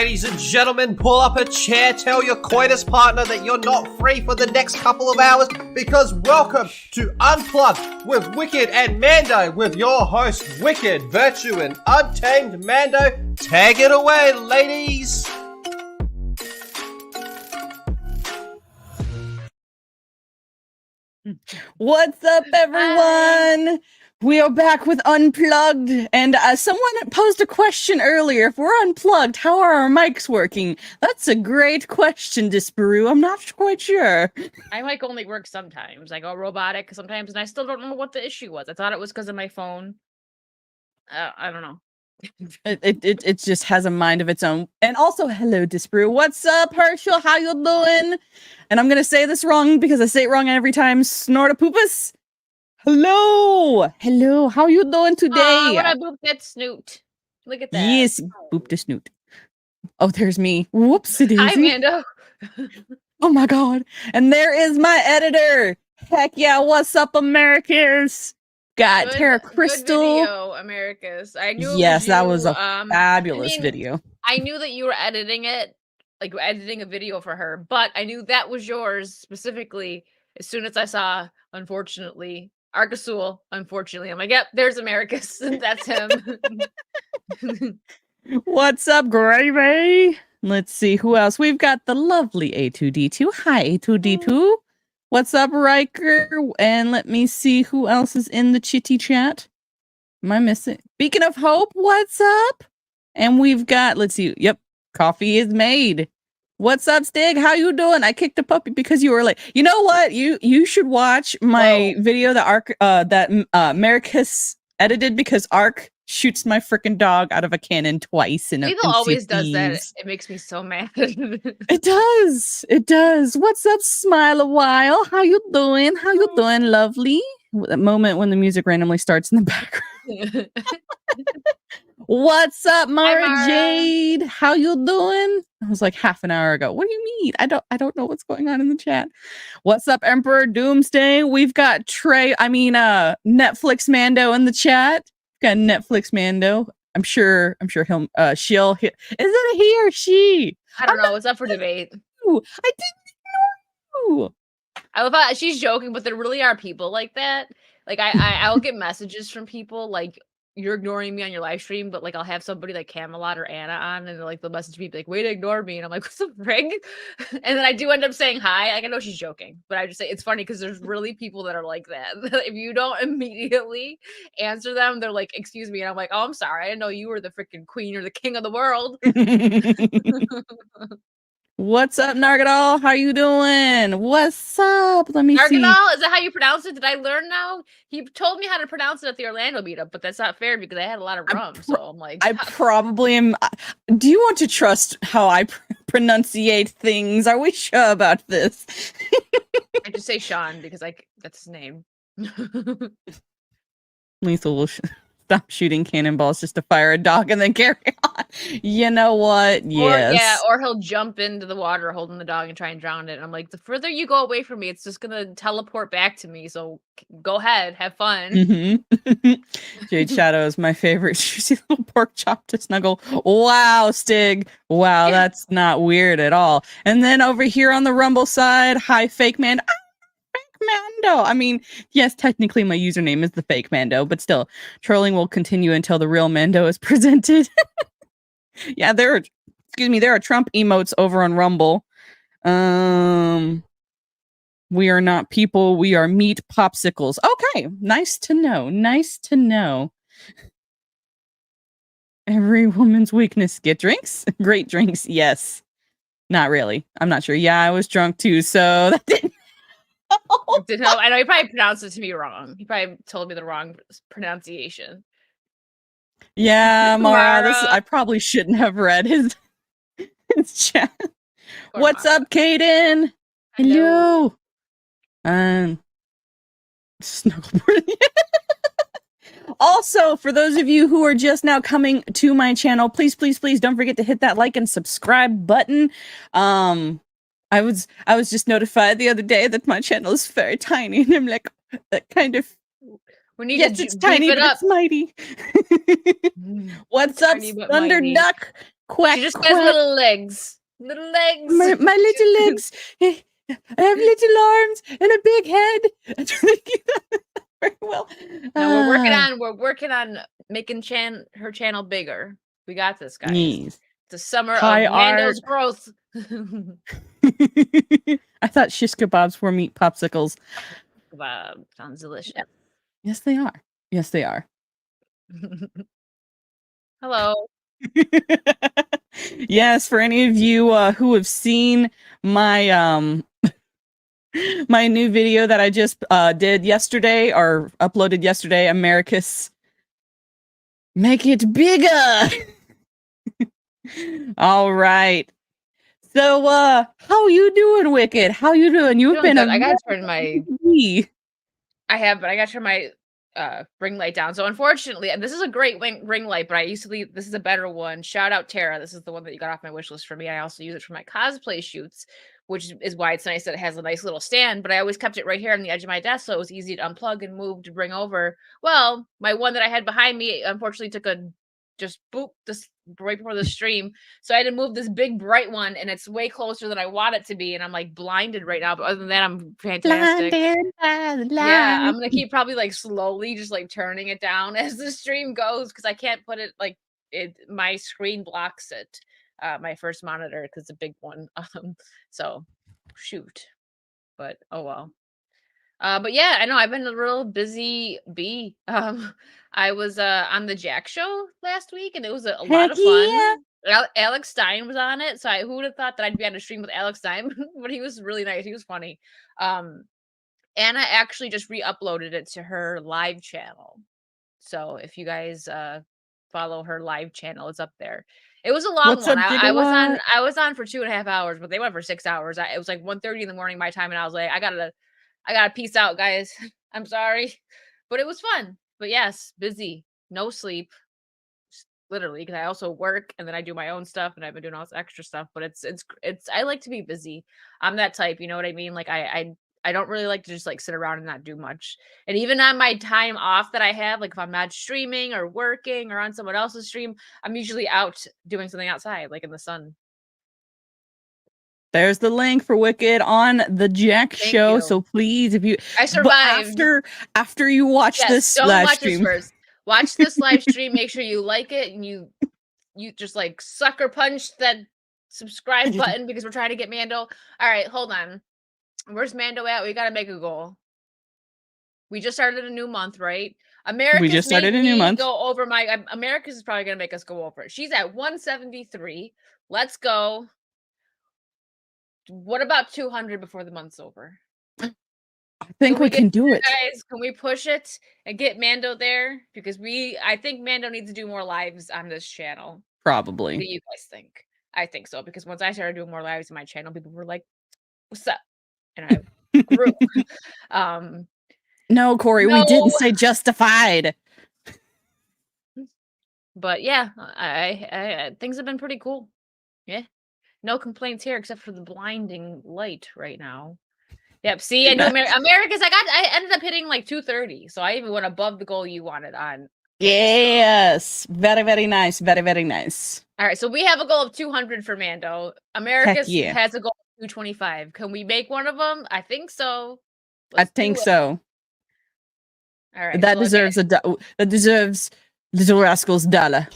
Ladies and gentlemen, pull up a chair, tell your coitus partner that you're not free for the next couple of hours, because welcome to Unplugged with Wicked and Mando, with your host, Wicked, Virtue, and Untamed Mando. Tag it away, ladies! What's up, everyone? We are back with Unplugged, and someone posed a question earlier. If we're unplugged, how are our mics working? That's a great question, Disparu. I'm not quite sure. My mic only works sometimes. I go robotic sometimes, and I still don't know what the issue was. I thought it was because of my phone. I don't know. It just has a mind of its own. And also, hello, Disparu. What's up, Herschel? How you doing? And I'm gonna say this wrong because I say it wrong every time. Snortapoopus. Hello. How you doing today? When I booped that snoot. Look at that. Yes, boop the snoot. Oh, there's me. Whoopsie Hi, daisy. Mando. Oh my god. And there is my editor. Heck yeah, what's up, Americas? Got Terra Crystal. Good video, Americas. I knew. Yes, that was a fabulous video. I knew that you were editing it, like editing a video for her, but I knew that was yours specifically as soon as I saw, unfortunately, Arcasul. Unfortunately, I'm like, yep, there's Americas. That's him. What's up, Gravy? Let's see who else. We've got the lovely A2D2. Hi, A2D2. What's up, Riker? And let me see who else is in the chitty chat. Am I missing? Beacon of Hope, what's up? And we've got, let's see. Yep, coffee is made. What's up, Stig? How you doing? I kicked a puppy because you were late. You know what? You should watch my video that Maricus edited, because Ark shoots my freaking dog out of a cannon twice. People always does that. It makes me so mad. It does. What's up, Smile a While? How you doing? Lovely? That moment when the music randomly starts in the background. What's up, Mara Jade? How you doing? I was like half an hour ago. What do you mean? I don't know what's going on in the chat. What's up, Emperor Doomsday? We've got Netflix Mando in the chat. Got Netflix Mando. I'm sure she'll is it a he or she? I don't know. It's up for debate. I didn't know. I love how she's joking, but there really are people like that. Like I'll get messages from people like, you're ignoring me on your live stream, but like I'll have somebody like Camelot or Anna on, and they'll message me like, way to ignore me, and I'm like, what's the frig? And then I do end up saying hi. Like, I know she's joking, but I just say it's funny because there's really people that are like that. If you don't immediately answer them, they're like, excuse me, and I'm like, oh, I'm sorry, I didn't know you were the freaking queen or the king of the world. What's up, Nargadol? How you doing? What's up? Let me see. Nargadol? Is that how you pronounce it? Did I learn now? He told me how to pronounce it at the Orlando meetup, but that's not fair because I had a lot of rum. So I'm like, I probably am. Do you want to trust how I pronunciate things? Are we sure about this? I just say Sean because that's his name. Lethal will stop shooting cannonballs just to fire a dog and then carry on. You know what? Yes. Or he'll jump into the water holding the dog and try and drown it. And I'm like, the further you go away from me, it's just gonna teleport back to me. So go ahead, have fun. Mm-hmm. Jade Shadow is my favorite. Juicy little pork chop to snuggle. Wow, Stig. Wow, that's not weird at all. And then over here on the Rumble side, hi, Fake Man. Mando. I mean, yes, technically my username is the fake Mando, but still, trolling will continue until the real Mando is presented. Yeah, there are Trump emotes over on Rumble. We are not people, we are meat popsicles. Okay, nice to know. Every woman's weakness. Get drinks? Great drinks, yes. Not really. I'm not sure. Yeah, I was drunk too, so that didn't I know he probably pronounced it to me wrong. He probably told me the wrong pronunciation. Yeah, Mara, I probably shouldn't have read his chat. What's up, Kaden? Hello. Snuggleboarding. Also, for those of you who are just now coming to my channel, please don't forget to hit that like and subscribe button. I was just notified the other day that my channel is very tiny, and I'm like, that kind of. We need yes, to it's tiny, but it's mighty. What's up, Thunder Duck? Quack, She just has quack. little legs. Little legs. My little legs. I have little arms and a big head. Very well. No, we're working on making her channel bigger. We got this, guys. Yes. It's a summer High of Mando's art. growth. I thought shish kebabs were meat popsicles. Wow, sounds delicious. Yes, they are. Yes, they are. Hello. Yes, for any of you who have seen my my new video that I just did yesterday or uploaded yesterday, Americus, make it bigger. All right. So how you doing, Wicked? How you doing? You've Doing been good. I gotta turn my I have, but I gotta turn my ring light down. So unfortunately, and this is a great ring light, but I used to leave. This is a better one. Shout out Tara. This is the one that you got off my wish list for me. I also use it for my cosplay shoots, which is why it's nice that it has a nice little stand. But I always kept it right here on the edge of my desk, so it was easy to unplug and move to bring over. Well, my one that I had behind me unfortunately took a just boop this right before the stream. So I had to move this big bright one, and it's way closer than I want it to be. And I'm like blinded right now. But other than that, I'm fantastic. blinded by the light. Yeah, I'm gonna keep probably like slowly just like turning it down as the stream goes because I can't put it like my screen blocks it. My first monitor because it's a big one. So shoot. But oh well. But yeah, I know I've been a real busy bee. I was on the Jack show last week and it was a lot of fun. Yeah. Alex Stein was on it, so who would have thought that I'd be on a stream with Alex Stein? But he was really nice. He was funny. Anna actually just re-uploaded it to her live channel. So if you guys follow her live channel, it's up there. It was a long one. I was on for 2.5 hours, but they went for 6 hours. It was like 1:30 in the morning my time, and I was like, I gotta peace out, guys. I'm sorry. But it was fun. But yes, busy. No sleep. Literally, because I also work and then I do my own stuff and I've been doing all this extra stuff. But it's I like to be busy. I'm that type, you know what I mean? Like I don't really like to just like sit around and not do much. And even on my time off that I have, like if I'm not streaming or working or on someone else's stream, I'm usually out doing something outside, like in the sun. There's the link for Wicked on the Jack show. So please, if you I survived after you watch this live stream. This first. Watch this live stream. Make sure you like it and you just like sucker punch that subscribe button because we're trying to get Mando. All right, hold on. Where's Mando at? We gotta make a goal. We just started a new month, right? We just started a new month. Go over my America's is probably gonna make us go over it. She's at 173. Let's go. What about 200 before the month's over? I think we can do it. Guys, can we push it and get Mando there? Because I think Mando needs to do more lives on this channel. Probably. What do you guys think? I think so. Because once I started doing more lives on my channel, people were like, what's up? And I grew. No, Corey, we didn't say justified. But yeah, I things have been pretty cool. Yeah. No complaints here except for the blinding light right now. Yep. See, I knew America's. I ended up hitting like 230, so I even went above the goal you wanted on. Yes, very, very nice. Very, very nice. All right, so we have a goal of 200 for Mando. America's has a goal of 225. Can we make one of them? I think so. I think so. All right, that deserves that deserves Little Rascal's dollar.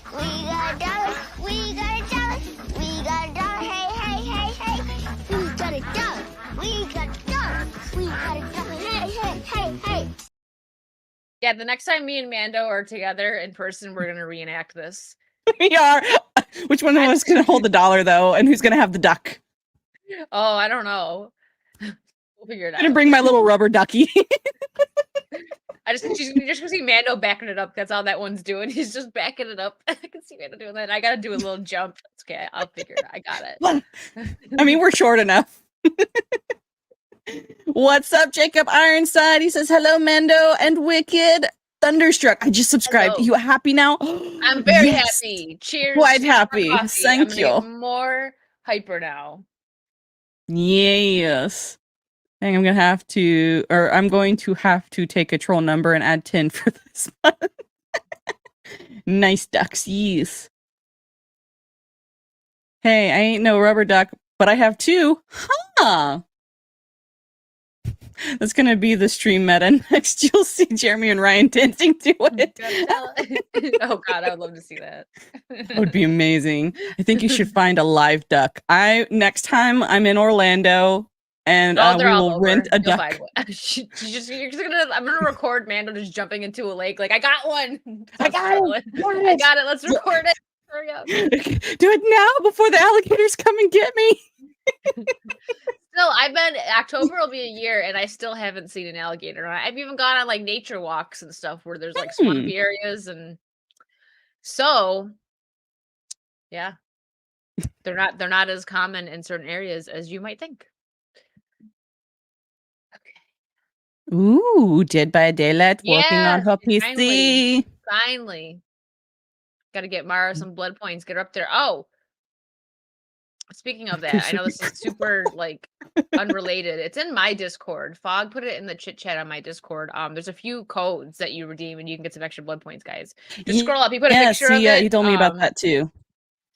Yeah, the next time me and Mando are together in person, we're gonna reenact this. We are. Which one of us is gonna hold the dollar though, and who's gonna have the duck? Oh, I don't know. We'll figure it out. I'm gonna bring my little rubber ducky. You're just gonna see Mando backing it up. That's all that one's doing. He's just backing it up. I can see Mando doing that. I gotta do a little jump. It's okay. I'll figure it out. I got it. I mean, we're short enough. What's up, Jacob Ironside? He says, hello, Mando and Wicked. Thunderstruck. I just subscribed. Hello. You happy now? I'm very happy. Cheers. Quite happy. Thank you. More hyper now. Yes. I think I'm going to have to take a troll number and add 10 for this month. Nice ducks. Yes. Hey, I ain't no rubber duck, but I have two. Huh. That's gonna be the stream meta. Next, you'll see Jeremy and Ryan dancing to it. Oh God, I would love to see that. That would be amazing. I think you should find a live duck. Next time I'm in Orlando, and They're we all will over. rent a You'll duck. find one. I'm gonna record Mando just jumping into a lake. Like I got one. I got it. I got it. Let's record it. Hurry up. Do it now before the alligators come and get me. Still, I've been October will be a year, and I still haven't seen an alligator. I've even gone on like nature walks and stuff where there's like swampy areas, and so yeah, they're not as common in certain areas as you might think. Ooh, Dead by Daylight working on her PC. Finally. Got to get Mara some blood points. Get her up there. Oh, speaking of that, I know this is super like unrelated. It's in my Discord. Fog put it in the chit chat on my Discord. There's a few codes that you redeem and you can get some extra blood points, guys. Just scroll up. He put a picture of it. He told me about that too.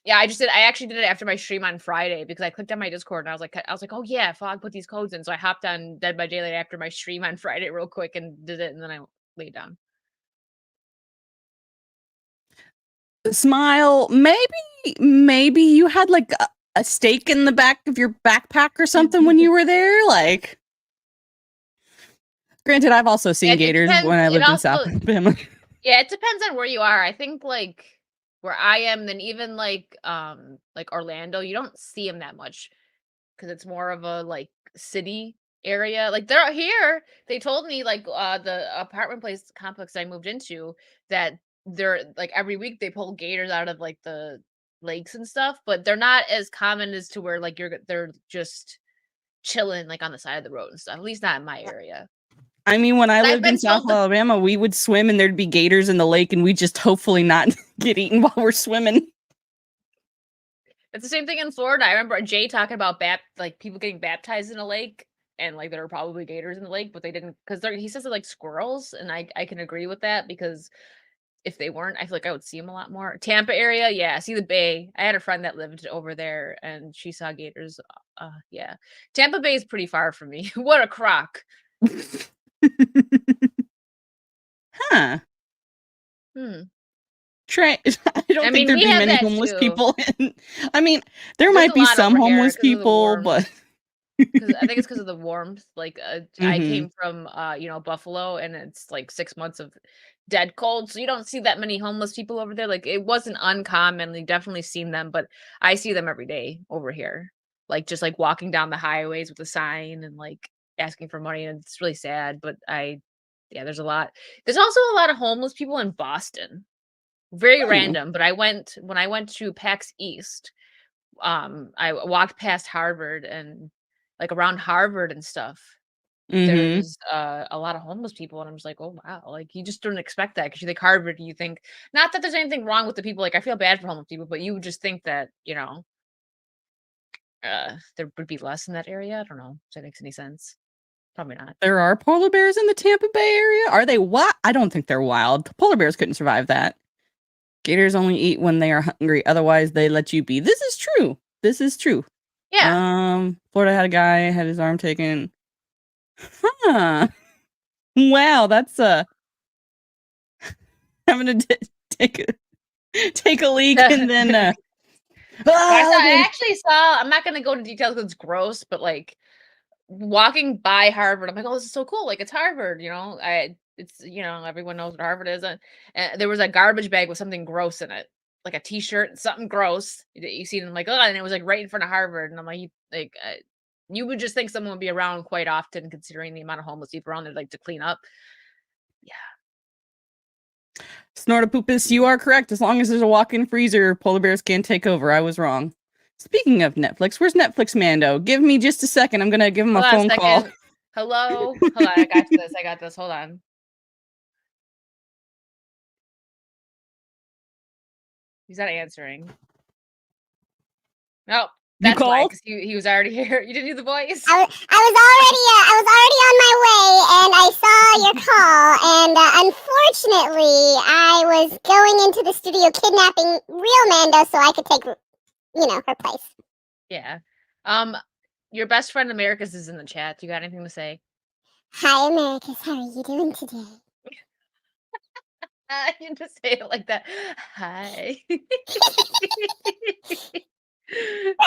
Yeah, I actually did it after my stream on Friday because I clicked on my Discord and I was like, oh yeah, Fog put these codes in. So I hopped on Dead by Daylight after my stream on Friday real quick and did it, and then I laid down. Smile, maybe you had like a steak in the back of your backpack or something when you were there. Like, granted, I've also seen gators when I lived in South Alabama. Yeah, it depends on where you are. I think like where I am, then even like Orlando, you don't see them that much because it's more of a like city area. Like they're here. They told me like the apartment place complex I moved into that they're like every week they pull gators out of like the lakes and stuff, but they're not as common as to where like they're just chilling like on the side of the road and stuff. At least not in my area. I mean, when I lived in South Alabama, we would swim and there'd be gators in the lake, and we just hopefully not get eaten while we're swimming. It's the same thing in Florida. I remember Jay talking about like people getting baptized in a lake, and like there are probably gators in the lake, but they didn't because he says they're like squirrels, and I can agree with that because if they weren't, I feel like I would see them a lot more. Tampa area, yeah, see the Bay. I had a friend that lived over there, and she saw gators. Yeah, Tampa Bay is pretty far from me. What a crock. Huh. I don't think there'd be many homeless people. I mean, there's might be some homeless people, but I think it's because of the warmth. Like I came from Buffalo, and it's like 6 months of dead cold, so you don't see that many homeless people over there. Like it wasn't uncommon. We definitely seen them, but I see them every day over here. Like just like walking down the highways with a sign and like asking for money, and it's really sad. But there's a lot. There's also a lot of homeless people in Boston. Very random, but when I went to PAX East, I walked past Harvard and like around Harvard and stuff. There's a lot of homeless people, and I'm just like, oh wow, like you just don't expect that because you think Harvard, you think not that there's anything wrong with the people. Like I feel bad for homeless people, but you would just think that there would be less in that area. I don't know if that makes any sense. Probably not. There are polar bears in the Tampa Bay area. Are they wild? I don't think they're wild. Polar bears couldn't survive that. Gators only eat when they are hungry. Otherwise, they let you be. This is true. Yeah. Florida had a guy had his arm taken. Huh. Wow, that's having to take a leak and then. I actually saw. I'm not gonna go into details because it's gross, but like walking by Harvard, I'm like, oh, this is so cool. Like it's Harvard, everyone knows what Harvard is. And there was a garbage bag with something gross in it, like a t-shirt, something gross. You see them like, oh, and it was like right in front of Harvard. And I'm like, you would just think someone would be around quite often considering the amount of homeless people around there like to clean up. Yeah. Snortapoopus, you are correct. As long as there's a walk-in freezer, polar bears can't take over. I was wrong. Speaking of Netflix, where's Netflix Mando? Give me just a second. I'm going to give him a phone call. Hello? Hold on. I got this. Hold on. He's not answering. Nope. That's why, because he was already here. You didn't do the voice? I was already on my way, and I saw your call, and unfortunately, I was going into the studio kidnapping real Mando so I could take her place. Yeah. Your best friend Americus is in the chat. You got anything to say? Hi, Americus. How are you doing today? You just say it like that. Hi. For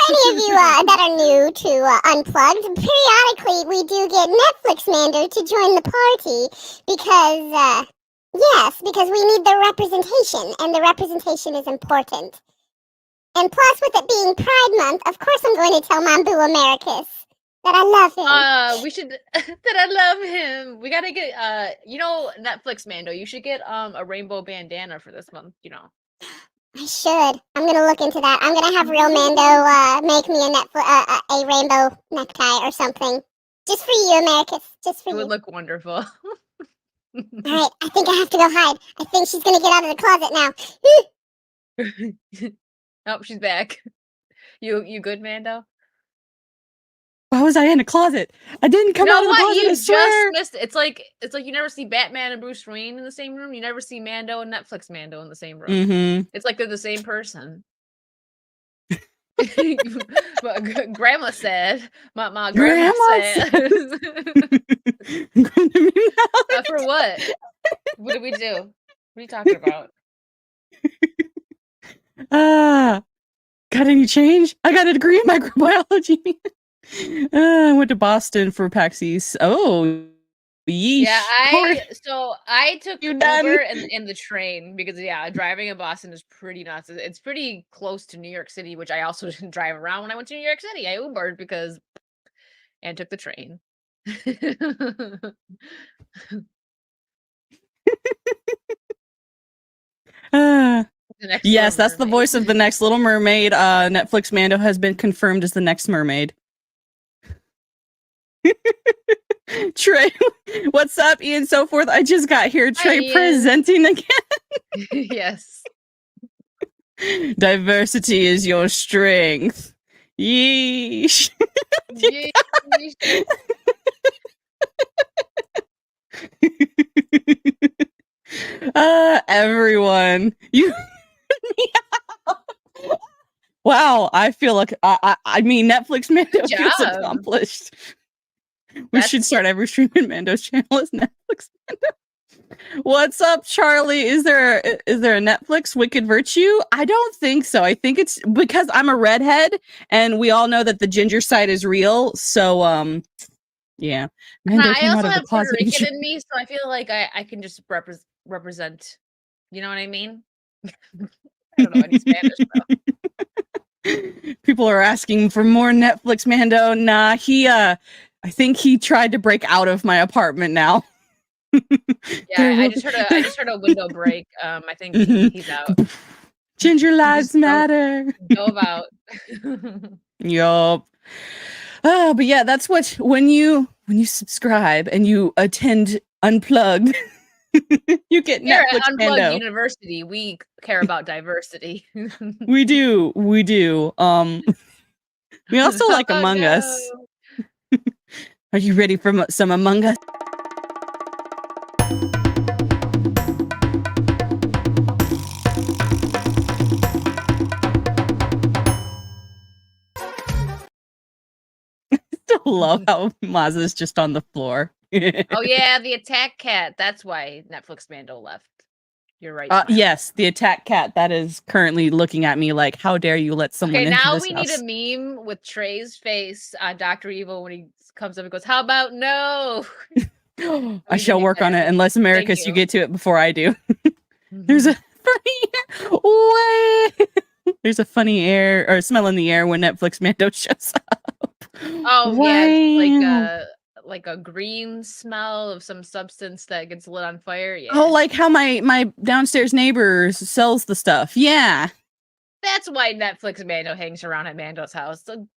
any of you that are new to Unplugged, periodically we do get Netflix Mando to join the party because, because we need the representation, and the representation is important. And plus, with it being Pride Month, of course I'm going to tell Mambu Americus that I love him. We should that I love him. We gotta get Netflix Mando. You should get a rainbow bandana for this month. I should. I'm gonna look into that. I'm gonna have real Mando make me a rainbow necktie or something, just for you, Americus. Just for It you. would look wonderful. All right, I think I have to go hide. I think she's gonna get out of the closet now. Oh, she's back. You good, Mando? Why was I in a closet? I didn't come out of the closet. You I swear. just missed it. It's like you never see Batman and Bruce Wayne in the same room. You never see Mando and Netflix Mando in the same room. Mm-hmm. It's like they're the same person. But Grandma said, my grandma said. For what? What did we do? What are you talking about? Got any change? I got a degree in microbiology. I went to Boston for PAX East. Oh, yeesh. Yeah, I took You Uber done? and the train because driving in Boston is pretty nuts. It's pretty close to New York City, which I also didn't drive around when I went to New York City. I Ubered and took the train. Yes, that's the voice of the next Little Mermaid. Netflix Mando has been confirmed as the next mermaid. Trey, what's up, Ian? So forth. I just got here. Trey presenting again. Yes. Diversity is your strength. Yeesh. Yeesh. Everyone, you. Wow, I feel like I mean Netflix Mando feels accomplished. We should start every stream in Mando's channel as Netflix Mando. What's up, Charlie? Is there a Netflix Wicked Virtue? I don't think so. I think it's because I'm a redhead, and we all know that the ginger side is real. So, yeah. Mando I also have Puerto Rican in me, so I feel like I can just represent. You know what I mean? I don't know any Spanish though. People are asking for more Netflix Mando. Nah, I think he tried to break out of my apartment now. Yeah, I just heard a window break. I think he's out. Ginger lives matter. Go about. Yup. But yeah, that's what when you subscribe and you attend Unplugged, you get Here Netflix at Unplugged Mando. University, we care about diversity. We do. We also like Among Us. Are you ready for some Among Us? I love how Mazza's just on the floor. Oh yeah, the attack cat. That's why Netflix Mando left. You're right. Yes, the attack cat that is currently looking at me like, how dare you let someone into this house? Okay, now we need a meme with Trey's face on Dr. Evil when he comes up and goes, "How about no?" I shall work on it, unless Americus, you get to it before I do. There's a funny There's a funny air or smell in the air when Netflix Mando shows up. Oh yeah, like a green smell of some substance that gets lit on fire. Yeah. Oh, like how my downstairs neighbor sells the stuff. Yeah. That's why Netflix Mando hangs around at Mando's house. So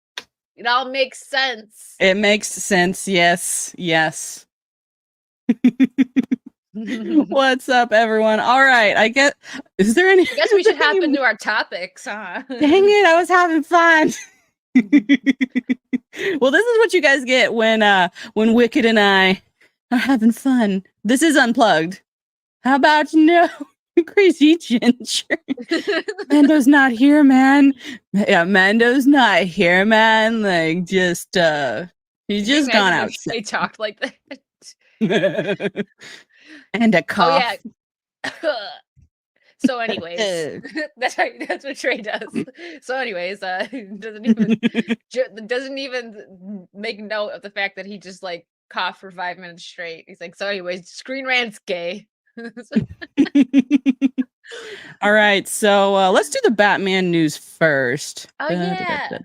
it all makes sense. It makes sense. Yes. What's up, everyone? All right. Is there any? I guess we should hop into our topics, huh? Dang it! I was having fun. Well, this is what you guys get when Wicked and I are having fun. This is Unplugged. How about no? Crazy Ginger. Mando's not here, man. Yeah, Mando's not here, man. Like, just, he's Can you just gone imagine if outside. they talked like that? And a Oh cough. yeah. So, anyways, that's what Trey does. So, anyways, doesn't even make note of the fact that he just like coughed for 5 minutes straight. He's like, so, anyways, Screen Rant's gay. All right, so let's do the Batman news first. Oh yeah,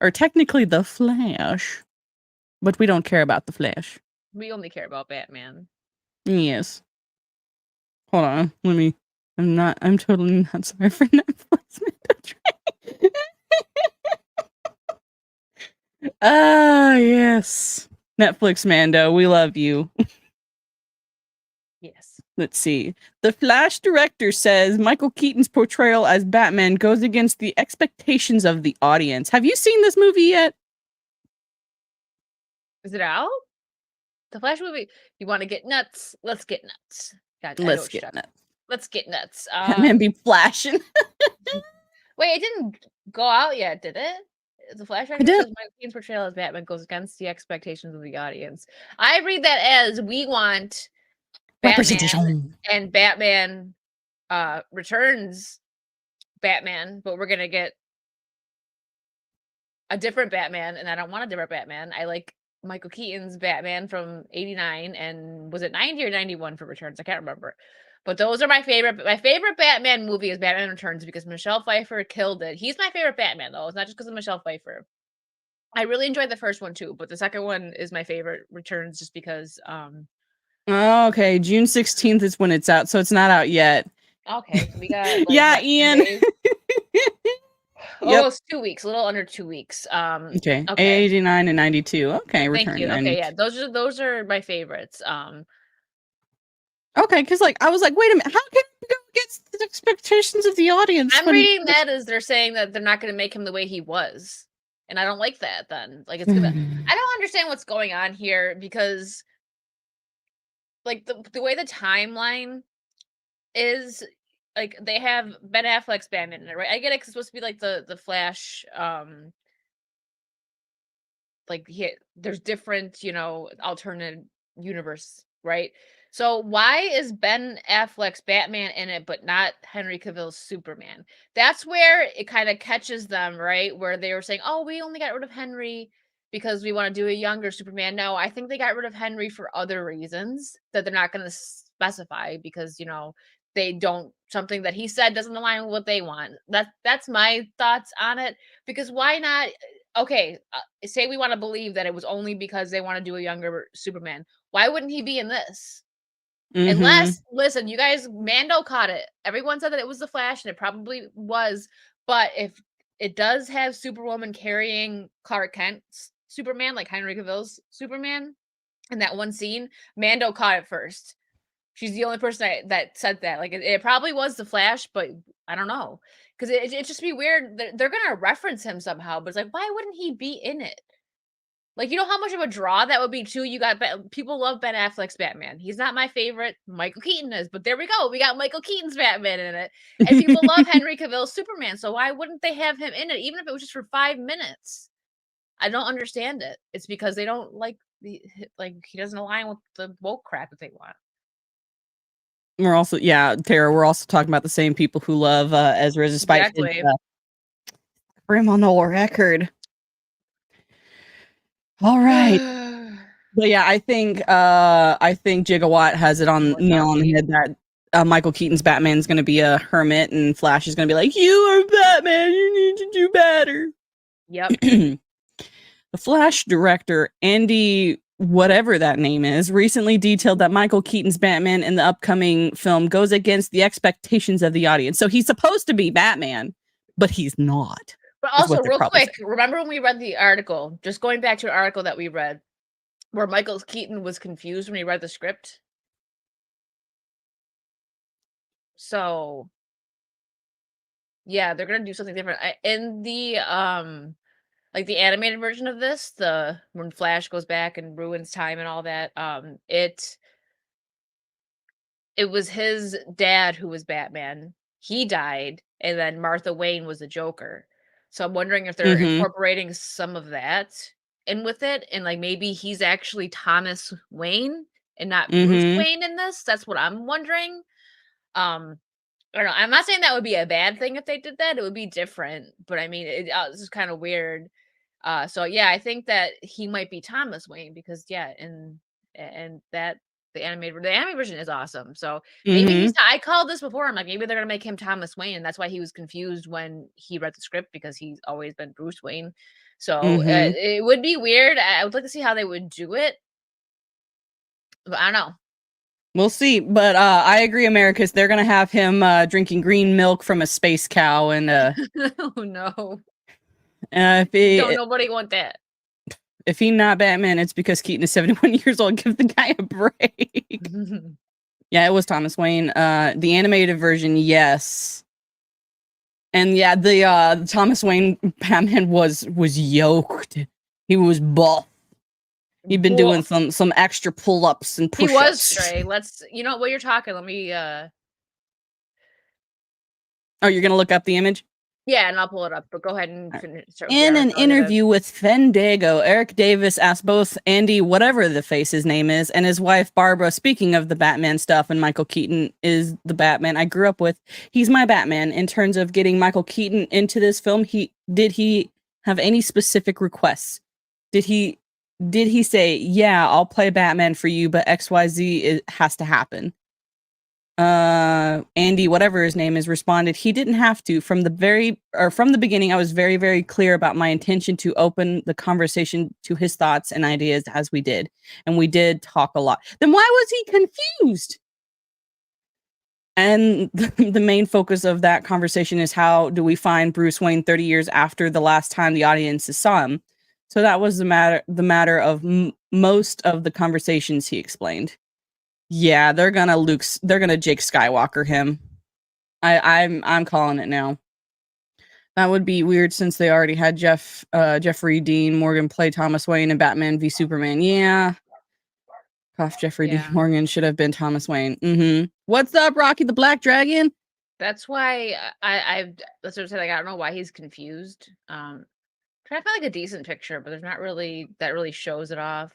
Or technically the Flash, but we don't care about the Flash. we only care about Batman. Yes. Hold on, I'm totally not sorry for Netflix. Ah, yes. Netflix Mando, we love you. Yes. Let's see. The Flash director says Michael Keaton's portrayal as Batman goes against the expectations of the audience. Have you seen this movie yet? Is it out? The Flash movie. You want to get nuts? Let's get nuts. God, Let's get nuts. Let's get nuts. Batman be flashing. Wait, it didn't go out yet, did it? The Flash director says Michael Keaton's portrayal as Batman goes against the expectations of the audience. I read that as we want Batman and Batman Returns Batman, but we're gonna get a different Batman, and I don't want a different Batman. I like Michael Keaton's Batman from '89, and was it '90 or '91 for Returns? I can't remember. But those are my favorite. My favorite Batman movie is Batman Returns because Michelle Pfeiffer killed it. He's my favorite Batman, though. It's not just because of Michelle Pfeiffer. I really enjoyed the first one too, but the second one is my favorite, Returns, just because. Oh, okay, June 16th is when it's out, so it's not out yet. Okay, so we got like, yeah, what, Ian. Almost 2 weeks, a little under 2 weeks. Okay. 89 and 92. Okay, Thank you. 92. Okay, yeah, those are my favorites. Okay, because like I was like, wait a minute, how can we go against the expectations of the audience? I'm reading that as they're saying that they're not going to make him the way he was, and I don't like that. Then, like, it's gonna. I don't understand what's going on here because, like, the way the timeline is, like, they have Ben Affleck's Batman in it, right? I get it, 'cause it's supposed to be like the Flash. Like, there's different, alternate universe, right? So why is Ben Affleck's Batman in it, but not Henry Cavill's Superman? That's where it kind of catches them, right? Where they were saying, "Oh, we only got rid of Henry because we want to do a younger Superman." No, I think they got rid of Henry for other reasons that they're not going to specify because they don't something that he said doesn't align with what they want. That's my thoughts on it. Because why not? Okay, say we want to believe that it was only because they want to do a younger Superman. Why wouldn't he be in this? Unless, listen, you guys, Mando caught it. Everyone said that it was the Flash, and it probably was. But if it does have Superwoman carrying Clark Kent's Superman, like Henry Cavill's Superman, in that one scene, Mando caught it first. She's the only person that said that. Like, it probably was the Flash, but I don't know. Because it just be weird. They're going to reference him somehow, but it's like, why wouldn't he be in it? Like, you know how much of a draw that would be too? You got people love Ben Affleck's Batman. He's not my favorite. Michael Keaton is, but there we go. We got Michael Keaton's Batman in it, and people love Henry Cavill's Superman. So why wouldn't they have him in it, even if it was just for 5 minutes? I don't understand it. It's because they don't like he doesn't align with the woke crap that they want. We're also, Tara, we're also talking about the same people who love Ezra despite his criminal record. All right. But yeah, I think Gigawatt has it on nail on the head that Michael Keaton's Batman is going to be a hermit and Flash is going to be like, "You are Batman, you need to do better." Yep. The Flash director, Andy, whatever that name is, recently detailed that Michael Keaton's Batman in the upcoming film goes against the expectations of the audience. So he's supposed to be Batman, but he's not. But also, real quick, remember when we read the article, just going back to an article that we read, where Michael Keaton was confused when he read the script? So, yeah, they're going to do something different. In the, like the animated version of this, when Flash goes back and ruins time and all that, it was his dad who was Batman. He died, and then Martha Wayne was the Joker. So I'm wondering if they're Mhm. incorporating some of that in with it, and like maybe he's actually Thomas Wayne and not Bruce Mhm. Wayne in this. That's what I'm wondering. Um, I don't know. I'm not saying that would be a bad thing if they did that. It would be different, but I mean, this is kind of weird. So yeah, I think that he might be Thomas Wayne because yeah, and that the animated version is awesome. So maybe Mhm. I called this before. I'm like, maybe they're gonna make him Thomas Wayne, and that's why he was confused when he read the script because he's always been Bruce Wayne. So Mhm. it would be weird. I would like to see how they would do it, but I don't We'll see, but I agree, Americus. They're gonna have him drinking green milk from a space cow, and know. Oh no, if don't he nobody want that. if he's not Batman, it's because Keaton is 71 years old. Give the guy a break. Yeah, it was Thomas Wayne. The animated version, yes, and yeah, the Thomas Wayne Batman was yoked. He was buff. He'd been doing Woof. some extra pull-ups and He was push-ups. Stray. Let's, while you're talking, let me Oh, you're gonna look up the image? yeah, and I'll pull it up, but go ahead and Alright. start with In your an argumentative. interview with Fandango, Eric Davis asked both Andy, whatever the face his name is, and his wife Barbara, speaking of the Batman stuff, and Michael Keaton is the Batman I grew up with. He's my Batman. In terms of getting Michael Keaton into this film, did he have any specific requests? Did he say, yeah, I'll play Batman for you, but XYZ has to happen? Andy, whatever his name is, responded, he didn't have to. From the beginning, I was very, very clear about my intention to open the conversation to his thoughts and ideas as we did. And we did talk a lot. Then why was he confused? And the main focus of that conversation is how do we find Bruce Wayne 30 years after the last time the audiences saw him? So that was the matter of most of the conversations, he explained. Yeah, they're gonna Jake Skywalker him. I'm calling it now. That would be weird since they already had Jeffrey Dean Morgan play Thomas Wayne in Batman v Superman. Yeah. Jeffrey Dean Yeah. Morgan should have been Thomas Wayne. Mm-hmm. What's up, Rocky the Black Dragon? That's why that's what I said. Like, I don't know why he's confused. Trying to find like a decent picture, but there's not really that really shows it off.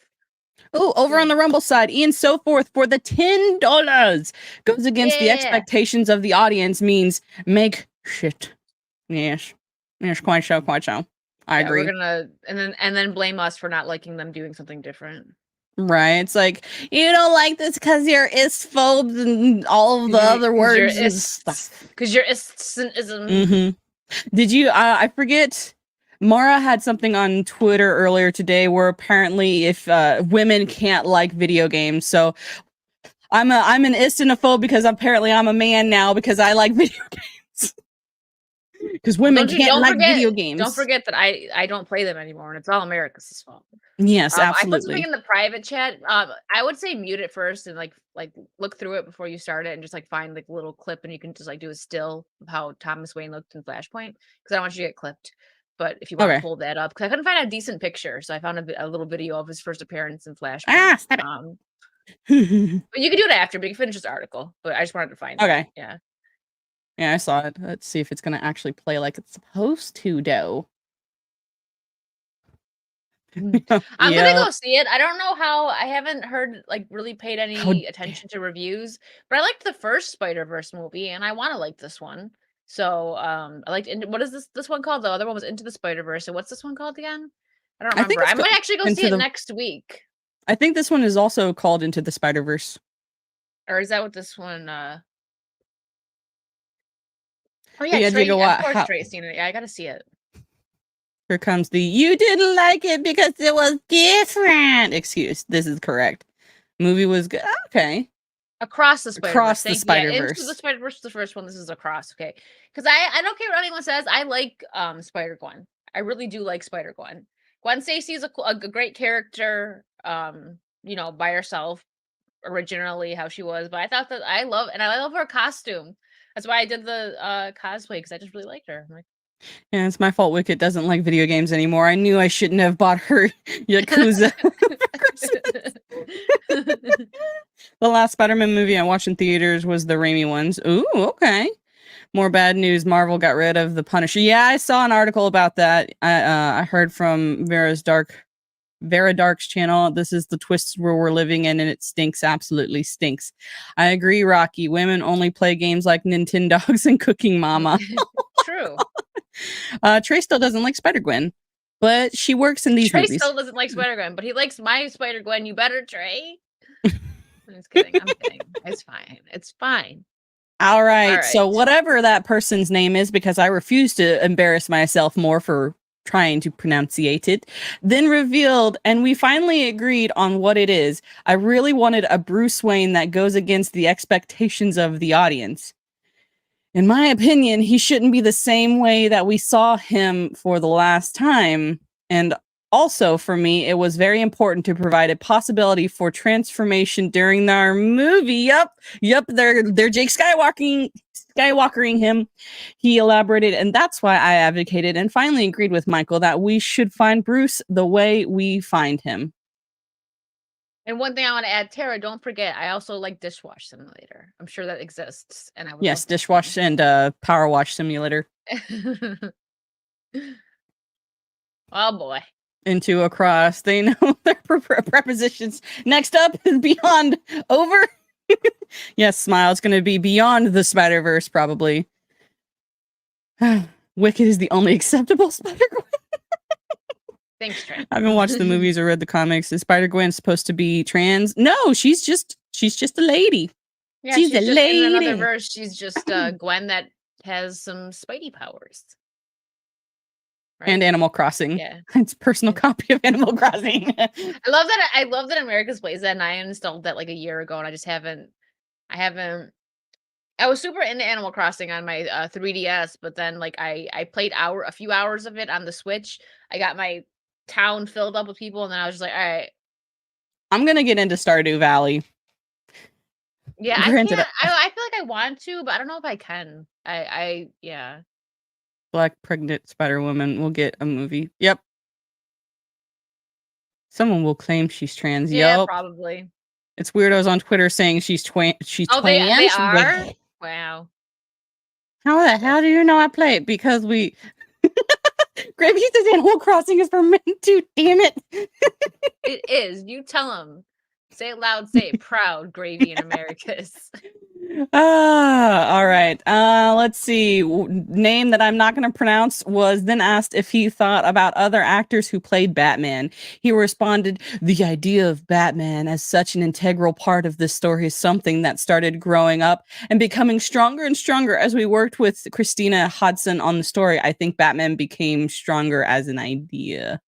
Oh, over on the Rumble side, Ian Soforth for the $10 goes against the expectations of the audience, means make shit. Yes, quite so. I agree. We're gonna and then blame us for not liking them doing something different. Right. It's like, you don't like this because you're isphobes and all of the other words and stuff. Because you're ism. Mm-hmm. Did you, I forget, Mara had something on Twitter earlier today where apparently if women can't like video games, so I'm an istinophobe because apparently I'm a man now because I like video games. Because women can't like video games. Don't forget that I don't play them anymore, and it's all America's fault. Yes, I put absolutely. something in the private chat. I would say mute it first and like look through it before you start it, and just like find like a little clip, and you can just like do a still of how Thomas Wayne looked in Flashpoint because I don't want you to get clipped. But if you want to pull that up, because I couldn't find a decent picture, so I found a little video of his first appearance in Flashpoint. Stop it. But you can do it after, but you can finish this article. But I just wanted to find it. Yeah. Yeah, I saw it. Let's see if it's gonna actually play like it's supposed to, though. I'm gonna go see it. I don't know how. I haven't heard like really paid any attention to reviews, but I liked the first Spider-Verse movie, and I want to like this one. So I liked. What is this one called? The other one was Into the Spider-Verse. So what's this one called again? I don't remember. I might actually go see it next week. I think this one is also called Into the Spider-Verse. Or is that what this one? Oh yeah, yeah, Straight seen it. Yeah, I gotta see it. Here comes the you didn't like it because it was different excuse. This is correct. Movie was good. Okay. Across the Spider-Verse. Into the Spider-Verse, the first one. This is Across. Okay. Because I don't care what anyone says. I like Spider-Gwen. I really do like Spider-Gwen. Gwen Stacy is a great character. By herself originally how she was, but I thought that I love her costume. That's why I did the cosplay, because I just really liked her. I'm like, yeah, it's my fault Wicket doesn't like video games anymore. I knew I shouldn't have bought her Yakuza. The The last Spider-Man movie I watched in theaters was the Raimi ones. Ooh, okay. More bad news. Marvel got rid of the Punisher. Yeah, I saw an article about that. I heard from Vera Dark's channel. This is the twist where we're living in, and it stinks. Absolutely stinks. I agree, Rocky. Women only play games like Nintendogs and Cooking Mama. True. Trey still doesn't like Spider-Gwen, but she works in these Trey movies. still doesn't like Spider-Gwen, but he likes my Spider-Gwen. You better, Trey. I'm just kidding. I'm kidding. It's fine. It's fine. All right. All right. So whatever that person's name is, because I refuse to embarrass myself more for trying to pronunciate it, then revealed, and we finally agreed on what it is. I really wanted a Bruce Wayne that goes against the expectations of the audience. In my opinion, he shouldn't be the same way that we saw him for the last time. And also, for me, it was very important to provide a possibility for transformation during our movie. Yep, they're Jake Skywalkering him. He elaborated, and that's why I advocated and finally agreed with Michael that we should find Bruce the way we find him. And one thing I want to add, Tara, don't forget, I also like Dishwash Simulator. I'm sure that exists, and I would Yes, love Dishwash and Power Wash Simulator. Oh boy. Into across. They know their prepositions. Next up is beyond over. Yes, Smile. It's going to be beyond the Spider-Verse, probably. Wicked is the only acceptable Spider-Gwen. Thanks, Trent. I haven't watched the movies or read the comics. Is Spider-Gwen supposed to be trans? No, she's just a lady. Yeah, she's a just, lady. in another verse, she's just Gwen that has some Spidey powers. Right? And Animal Crossing. Yeah. It's a personal copy of Animal Crossing. I love that America's plays that, and I installed that like a year ago, and I was super into Animal Crossing on my 3DS, but then like I played a few hours of it on the Switch. I got my town filled up with people, and then I was just like, all right. I'm gonna get into Stardew Valley. Yeah, Granted, I feel like I want to, but I don't know if I can. Yeah. Black pregnant Spider-Woman will get a movie. Yep. Someone will claim she's trans. Yeah, yep. Probably. It's weirdos on Twitter saying she's trans. Oh, they are? Wow. How the hell do you know I play it? Because we... Gravy says Animal Crossing is for men too, damn it. It is. You tell them. Say it loud, say it proud, Gravy in Americas. All right. Let's see. Name that I'm not going to pronounce was then asked if he thought about other actors who played Batman. He responded, the idea of Batman as such an integral part of this story is something that started growing up and becoming stronger and stronger as we worked with Christina Hodson on the story. I think Batman became stronger as an idea.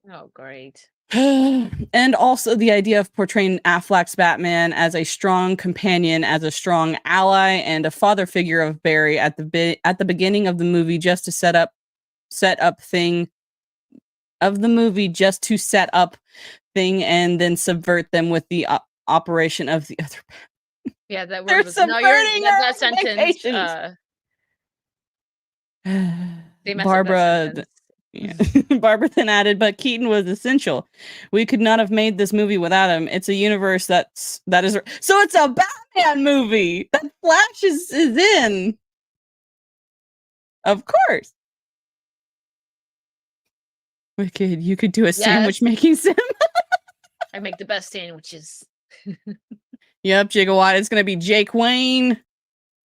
Oh, great. And also the idea of portraying Affleck's Batman as a strong companion, as a strong ally, and a father figure of Barry at the beginning of the movie, just to set up thing, and then subvert them with the operation of the other. Yeah, that word was that sentence. Barbara. Yeah. Barbara then added, but Keaton was essential. We could not have made this movie without him. It's a universe that is so it's a Batman movie that Flash is in. Of course. Wicked, you could do a sandwich making sim. I make the best sandwiches. Yep, Gigawatt. It's gonna be Jake Wayne.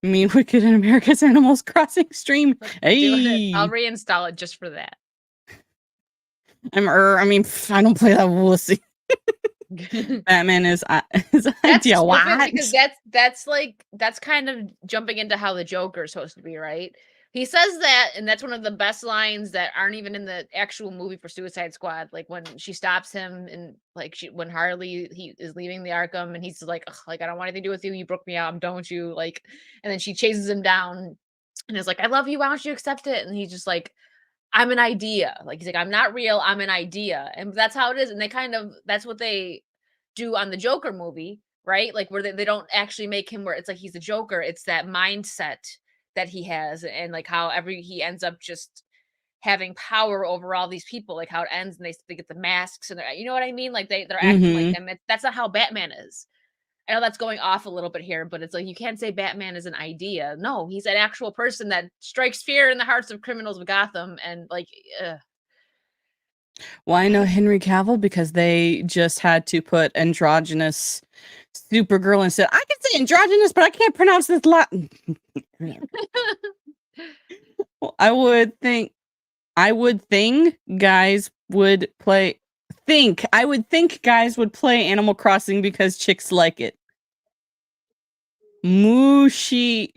I mean, Wicked in America's Animals Crossing stream. Hey, I'll reinstall it just for that. I don't play that wussy. Batman is idea. What? Because that's kind of jumping into how the Joker is supposed to be, right? He says that, and that's one of the best lines that aren't even in the actual movie for Suicide Squad. Like when she stops him, and like when Harley he is leaving the Arkham, and he's like, I don't want anything to do with you. You broke me out. I'm done with you. Like, and then she chases him down, and is like, I love you. Why don't you accept it? And he's just like, I'm an idea. Like he's like, I'm not real. I'm an idea. And that's how it is. And that's what they do on the Joker movie, right? Like where they don't actually make him where it's like he's a Joker. It's that mindset that he has, and like how he ends up just having power over all these people, like how it ends and they get the masks and you know what I mean? Like they're acting like them. That's not how Batman is. I know that's going off a little bit here, but it's like you can't say Batman is an idea. No, he's an actual person that strikes fear in the hearts of criminals of Gotham, and like, Why no Henry Cavill? Because they just had to put androgynous Supergirl instead. I can say androgynous, but I can't pronounce this Latin. Well, I would think guys would play Animal Crossing because chicks like it. Mushi.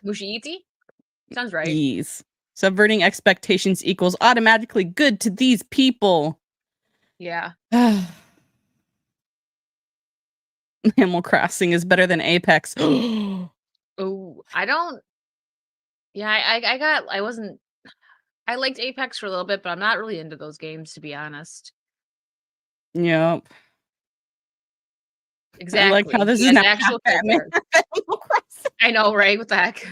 Mushiiti? Sounds right. Yes. Subverting expectations equals automatically good to these people. Yeah. Animal Crossing is better than Apex. Oh, I don't. Yeah, I liked Apex for a little bit, but I'm not really into those games, to be honest. Yep. Exactly. I like how this He is has now actual Batman. filters. I know, right? What the heck?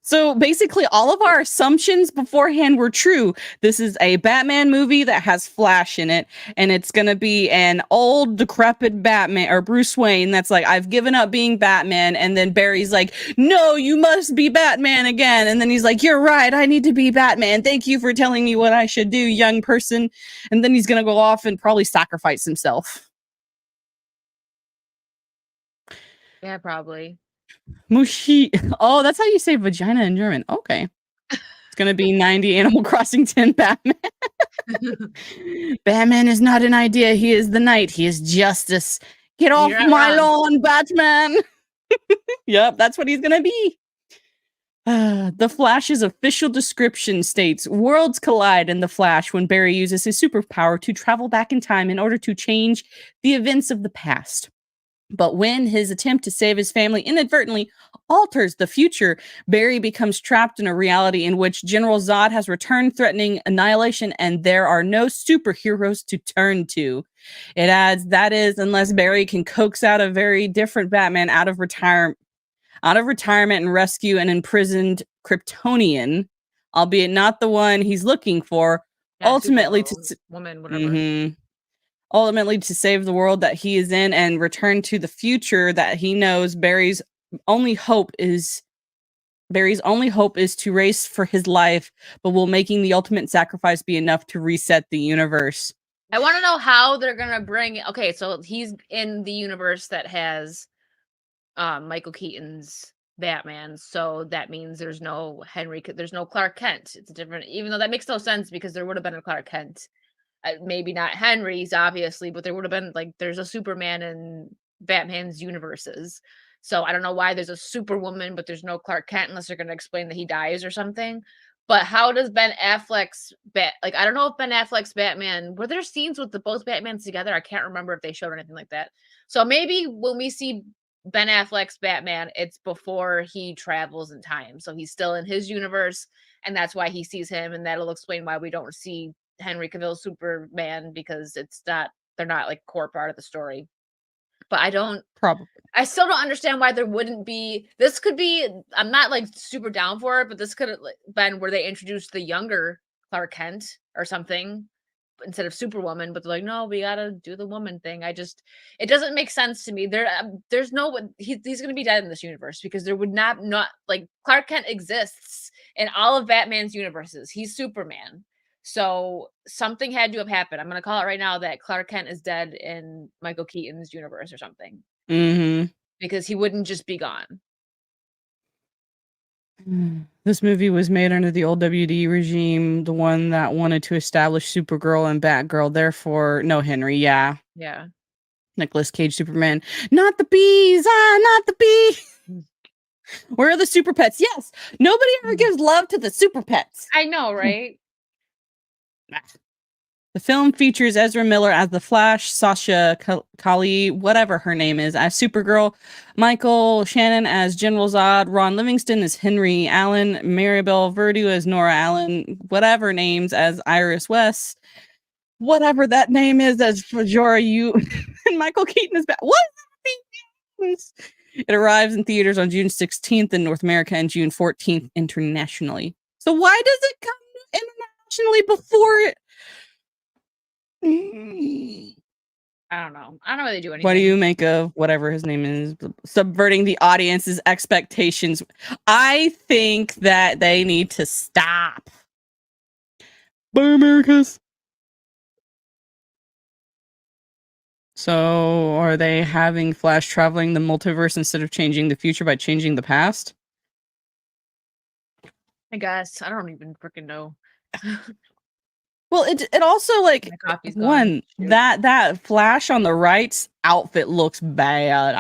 So basically, all of our assumptions beforehand were true. This is a Batman movie that has Flash in it, and it's going to be an old, decrepit Batman or Bruce Wayne that's like, I've given up being Batman. And then Barry's like, no, you must be Batman again. And then he's like, you're right. I need to be Batman. Thank you for telling me what I should do, young person. And then he's going to go off and probably sacrifice himself. Yeah, probably. Mushi. Oh, that's how you say vagina in German. Okay. It's going to be 90 Animal Crossing 10 Batman. Batman is not an idea. He is the knight. He is justice. Get off You're not my wrong. lawn, Batman. Yep, that's what he's going to be. The Flash's official description states, worlds collide in The Flash when Barry uses his superpower to travel back in time in order to change the events of the past. But when his attempt to save his family inadvertently alters the future, Barry becomes trapped in a reality in which General Zod has returned, threatening annihilation, and there are no superheroes to turn to. It adds, that is, unless Barry can coax out a very different Batman out of retirement and rescue an imprisoned Kryptonian, albeit not the one he's looking for, Yeah, ultimately Supergirl, to woman, whatever. ultimately to save the world that he is in and return to the future that he knows. Barry's only hope is to race for his life, but will making the ultimate sacrifice be enough to reset the universe? I want to know how they're gonna bring. Okay, so he's in the universe that has Michael Keaton's Batman, so that means there's no there's no Clark Kent. It's a different, even though that makes no sense because there would have been a Clark Kent. Maybe not Henry's, obviously, but there would have been, like, there's a Superman in Batman's universes. So I don't know why there's a Superwoman, but there's no Clark Kent unless they're going to explain that he dies or something. But how does Ben Affleck's I don't know if Ben Affleck's Batman, were there scenes with the both Batmans together? I can't remember if they showed anything like that. So maybe when we see Ben Affleck's Batman, it's before he travels in time. So he's still in his universe, and that's why he sees him, and that'll explain why we don't see Henry Cavill's Superman, because they're not like core part of the story. But I still don't understand why there wouldn't be. This could be, I'm not like super down for it, but this could have been where they introduced the younger Clark Kent or something instead of Superwoman, but they're like, no, we gotta do the woman thing. It doesn't make sense to me. There's no, he's gonna be dead in this universe because there would not like, Clark Kent exists in all of Batman's universes. He's Superman. So something had to have happened. I'm gonna call it right now that Clark Kent is dead in Michael Keaton's universe or something. Because he wouldn't just be gone. This movie was made under the old WD regime, the one that wanted to establish Supergirl and Batgirl. Therefore, no Henry. Yeah. Nicolas Cage Superman. Not the bees. Not the bees. Where are the super pets? Yes. Nobody ever gives love to the super pets. I know, right? The film features Ezra Miller as the Flash, Sasha Kali, whatever her name is, as Supergirl, Michael Shannon as General Zod, Ron Livingston as Henry Allen, Maribel Verdú as Nora Allen, whatever names as Iris West, whatever that name is as Jorah Yu, and Michael Keaton is back. What? It arrives in theaters on June 16th in North America and June 14th internationally. So why does it come internationally before it? I don't know. I don't really do anything. What do you make of whatever his name is, subverting the audience's expectations? I think that they need to stop. Bye, Americas. So, are they having Flash traveling the multiverse instead of changing the future by changing the past? I guess. I don't even freaking know. Well, it also like My coffee's gone. one Shoot. that Flash on the right's outfit looks bad.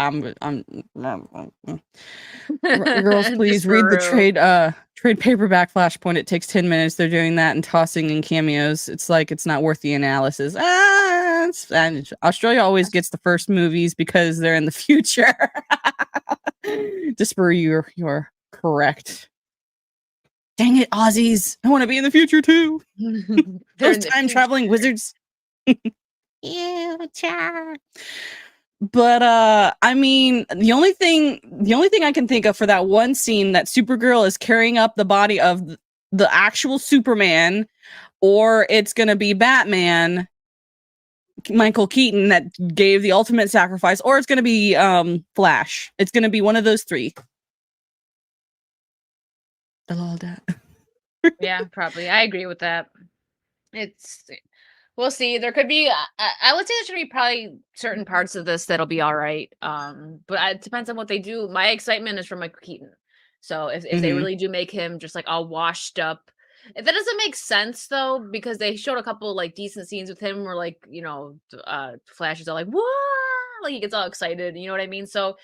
Girls, please read the trade paperback Flashpoint. It takes 10 minutes. They're doing that and tossing in cameos. It's like it's not worth the analysis. And Australia always gets the first movies because they're in the future. Disper, you're correct. Dang it, Aussies! I want to be in the future too. Those time traveling wizards. Future. But I mean, the only thing I can think of for that one scene that Supergirl is carrying up the body of the actual Superman, or it's gonna be Batman, Michael Keaton, that gave the ultimate sacrifice, or it's gonna be Flash. It's gonna be one of those three. I love that. Yeah, probably. I agree with that. We'll see. There could be. I would say there should be probably certain parts of this that'll be all right. But it depends on what they do. My excitement is for Michael Keaton. So if they really do make him just like all washed up, that doesn't make sense though, because they showed a couple like decent scenes with him where like Flash is all like what, like he gets all excited. You know what I mean? So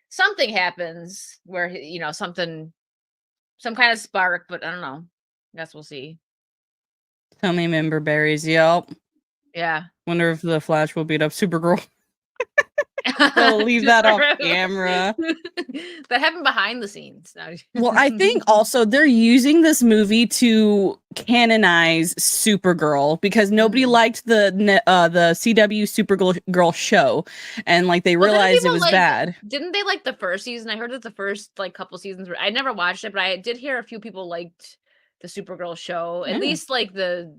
something happens where some kind of spark, but I don't know. Guess we'll see. Tell me member berries. Yep. Yeah. Wonder if the Flash will beat up Supergirl. They'll leave that off camera. That happened behind the scenes. Well, I think also they're using this movie to canonize Supergirl because nobody liked the CW Supergirl show, and like they realized it was bad. Didn't they like the first season? I heard that the first like couple seasons I never watched it, but I did hear a few people liked the Supergirl show, at least like the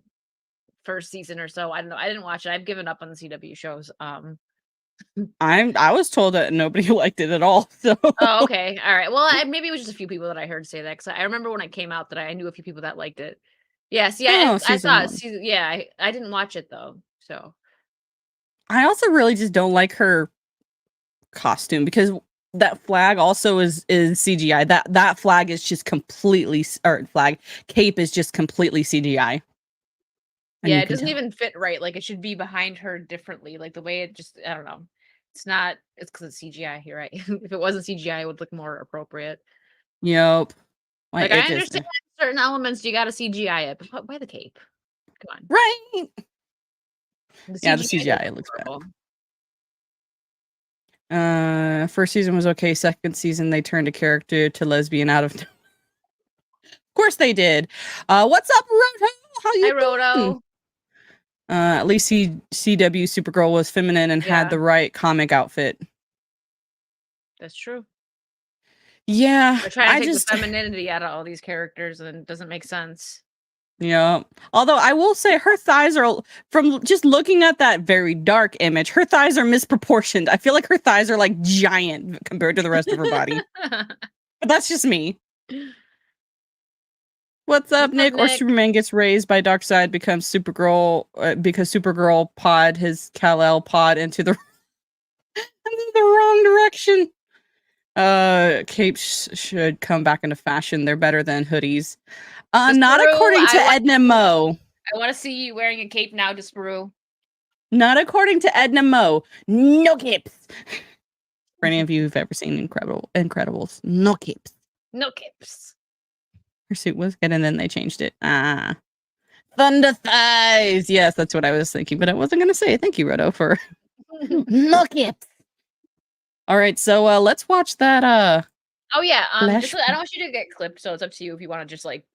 first season or so. I don't know. I didn't watch it. I've given up on the CW shows. I was told that nobody liked it at all. So. Oh, okay. All right. Well, maybe it was just a few people that I heard say that, because I remember when it came out that I knew a few people that liked it. Yes, yeah, I saw it. Yeah, I didn't watch it though. So I also really just don't like her costume because that flag also is CGI. That flag is just completely cape is just completely CGI. And yeah, it doesn't even fit right. Like it should be behind her differently. Like the way it just, I don't know. It's not. It's because it's CGI. You're right. If it wasn't CGI, it would look more appropriate. Yep. Like I understand certain elements you got to CGI it, but why the cape? Come on. Right. The CGI looks bad. First season was okay. Second season they turned a character to lesbian out of. Of course they did. What's up, Roto? How you doing? Roto. At least CW Supergirl was feminine and had the right comic outfit. That's true. Yeah. They're trying to take the femininity out of all these characters, and it doesn't make sense. Yeah. Although I will say her thighs are, from just looking at that very dark image, her thighs are misproportioned. I feel like her thighs are like giant compared to the rest of her body. But that's just me. What's up, Nick? Or Superman gets raised by Darkseid, becomes Supergirl because Supergirl pod his Kal-El pod into the wrong direction. Capes should come back into fashion. They're better than hoodies. Not according to Edna Moe. I want to see you wearing a cape now, Disparu. Not according to Edna Moe. No capes. For any of you who've ever seen Incredibles, no capes. No capes. Her suit was good, and then they changed it. Thunder thighs. Yes, that's what I was thinking, but I wasn't going to say it. Thank you, Roto, for no capes. All right, so let's watch that. Oh yeah. I don't want you to get clipped, so it's up to you if you want to just like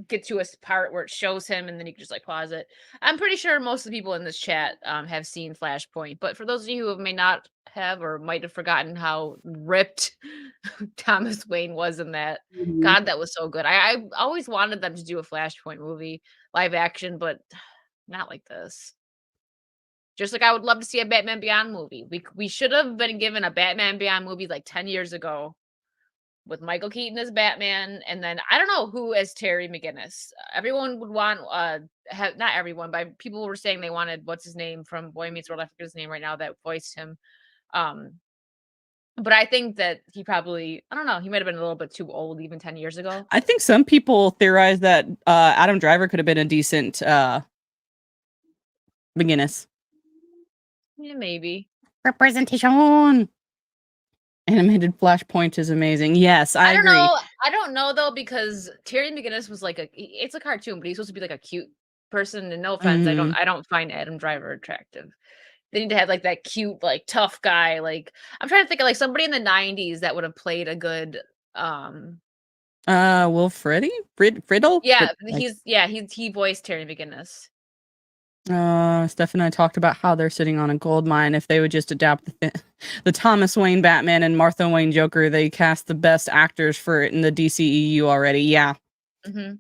get to a part where it shows him, and then you can just like pause it. I'm pretty sure most of the people in this chat have seen Flashpoint, but for those of you who may not have or might have forgotten how ripped Thomas Wayne was in that, God, that was so good. I always wanted them to do a Flashpoint movie, live action, but not like this. Just like I would love to see a Batman Beyond movie. We should have been given a Batman Beyond movie like 10 years ago with Michael Keaton as Batman, and then I don't know who as Terry McGinnis. Everyone would want not everyone, but people were saying they wanted what's his name from Boy Meets World. I forget his name right now that voiced him. But I think that he probably, I don't know, he might have been a little bit too old even 10 years ago. I think some people theorize that Adam Driver could have been a decent McGinnis. Yeah, maybe. Representation. Animated Flashpoint is amazing. Yes, I don't agree. know. I don't know though, because Terry McGinnis was like it's a cartoon, but he's supposed to be like a cute person. And no offense, Mhm. I don't find Adam Driver attractive. They need to have like that cute, like tough guy. Like I'm trying to think of like somebody in the 90s that would have played a good Will Friddle? yeah, Like, he voiced Terry McGinnis. Steph and I talked about how they're sitting on a gold mine. If they would just adapt the Thomas Wayne Batman and Martha Wayne Joker, they cast the best actors for it in the DCEU already. Yeah. Mm-hmm.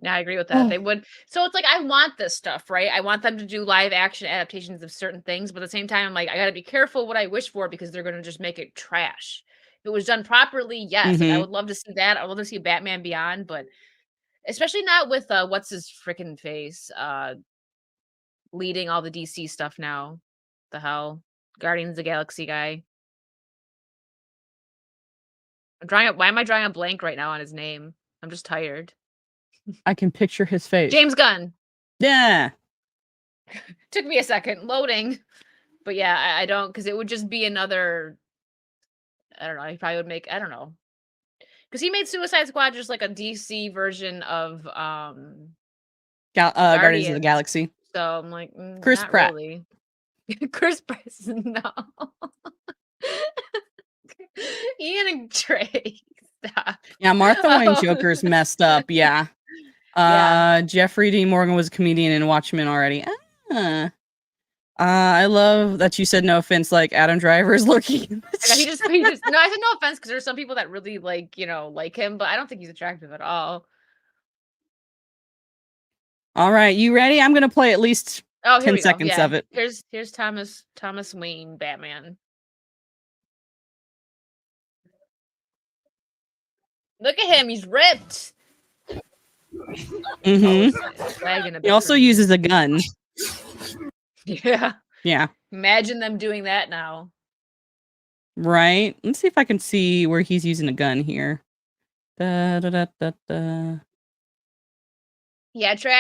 Yeah, I agree with that. They would. So it's like I want this stuff, right? I want them to do live action adaptations of certain things, but at the same time, I'm like, I got to be careful what I wish for because they're going to just make it trash. If it was done properly, yes, like I Mhm. would love to see that. I would love to see Batman Beyond, but especially not with what's his freaking face leading all the DC stuff now. The hell, Guardians of the Galaxy guy. Why am I drawing a blank right now on his name? I'm just tired. I can picture his face. James Gunn. Yeah. Took me a second loading, but yeah, I don't, because it would just be another. I don't know. He probably would make. I don't know, because he made Suicide Squad just like a DC version of Guardians of the Guardians. Galaxy. So I'm like, Chris not Pratt. really. Chris Pratt, no. Ian and Trey, stop. Yeah, Martha Wayne Joker's messed up. Yeah. Yeah. Jeffrey D. Morgan was a comedian in Watchmen already. I love that you said no offense, like Adam Driver is lurking. He just no. I said no offense because there's some people that really like him, but I don't think he's attractive at all. All right, you ready? I'm gonna play at least 10 seconds of it. Here's Thomas Wayne Batman. Look at him, he's ripped. Mm-hmm. He also uses a gun. Yeah. Yeah. Imagine them doing that now. Right. Let's see if I can see where he's using a gun here. Da, da, da, da, da. Yeah, Trey,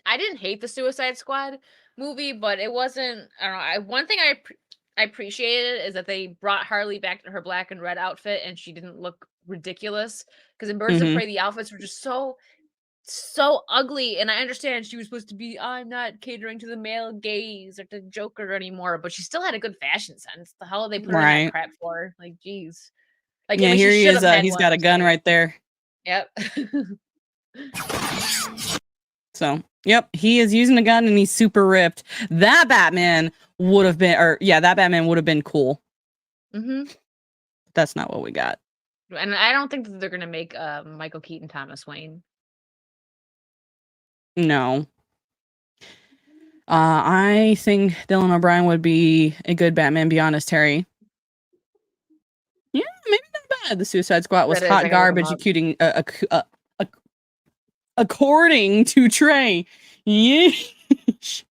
I didn't hate the Suicide Squad movie, but it wasn't. I don't know. One thing I appreciated is that they brought Harley back to her black and red outfit, and she didn't look ridiculous. Because in Birds of Prey, the outfits were just so ugly. And I understand she was supposed to be, I'm not catering to the male gaze or the Joker anymore, but she still had a good fashion sense. The hell are they putting in that crap for? Like, geez. Like, yeah, here he is. He's got a gun right there. Yep. So, yep, he is using a gun and he's super ripped. That Batman would have been cool. Mm-hmm. That's not what we got. And I don't think that they're gonna make Michael Keaton Thomas Wayne. No. I think Dylan O'Brien would be a good Batman Beyond as Terry. Yeah, maybe not bad. The Suicide Squad was hot garbage, according to Trey. Yeesh.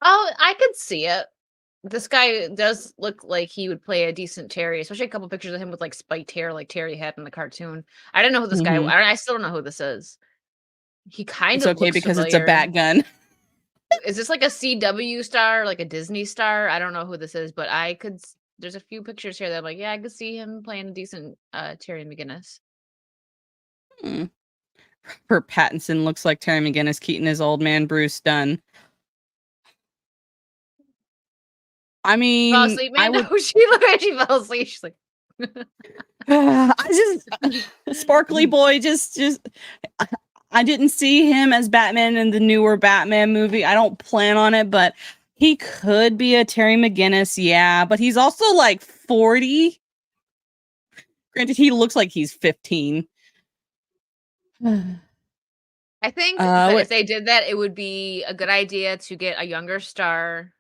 Oh, I could see it. This guy does look like he would play a decent Terry, especially a couple pictures of him with like spiked hair like Terry had in the cartoon. I don't know who this guy. I still don't know who this is. He kind of. It's okay because it's a bat gun. Is this like a CW star, like a Disney star? I don't know who this is, but I could. There's a few pictures here that I'm like, yeah, I could see him playing a decent Terry McGinnis. Robert Pattinson looks like Terry McGinnis. Keaton is old man Bruce Dunn. I mean, fell asleep, man. She fell asleep. She's like, I just sparkly boy. Just I didn't see him as Batman in the newer Batman movie. I don't plan on it, but he could be a Terry McGinnis. Yeah, but he's also like 40. Granted, he looks like he's 15. I think that if they did that, it would be a good idea to get a younger star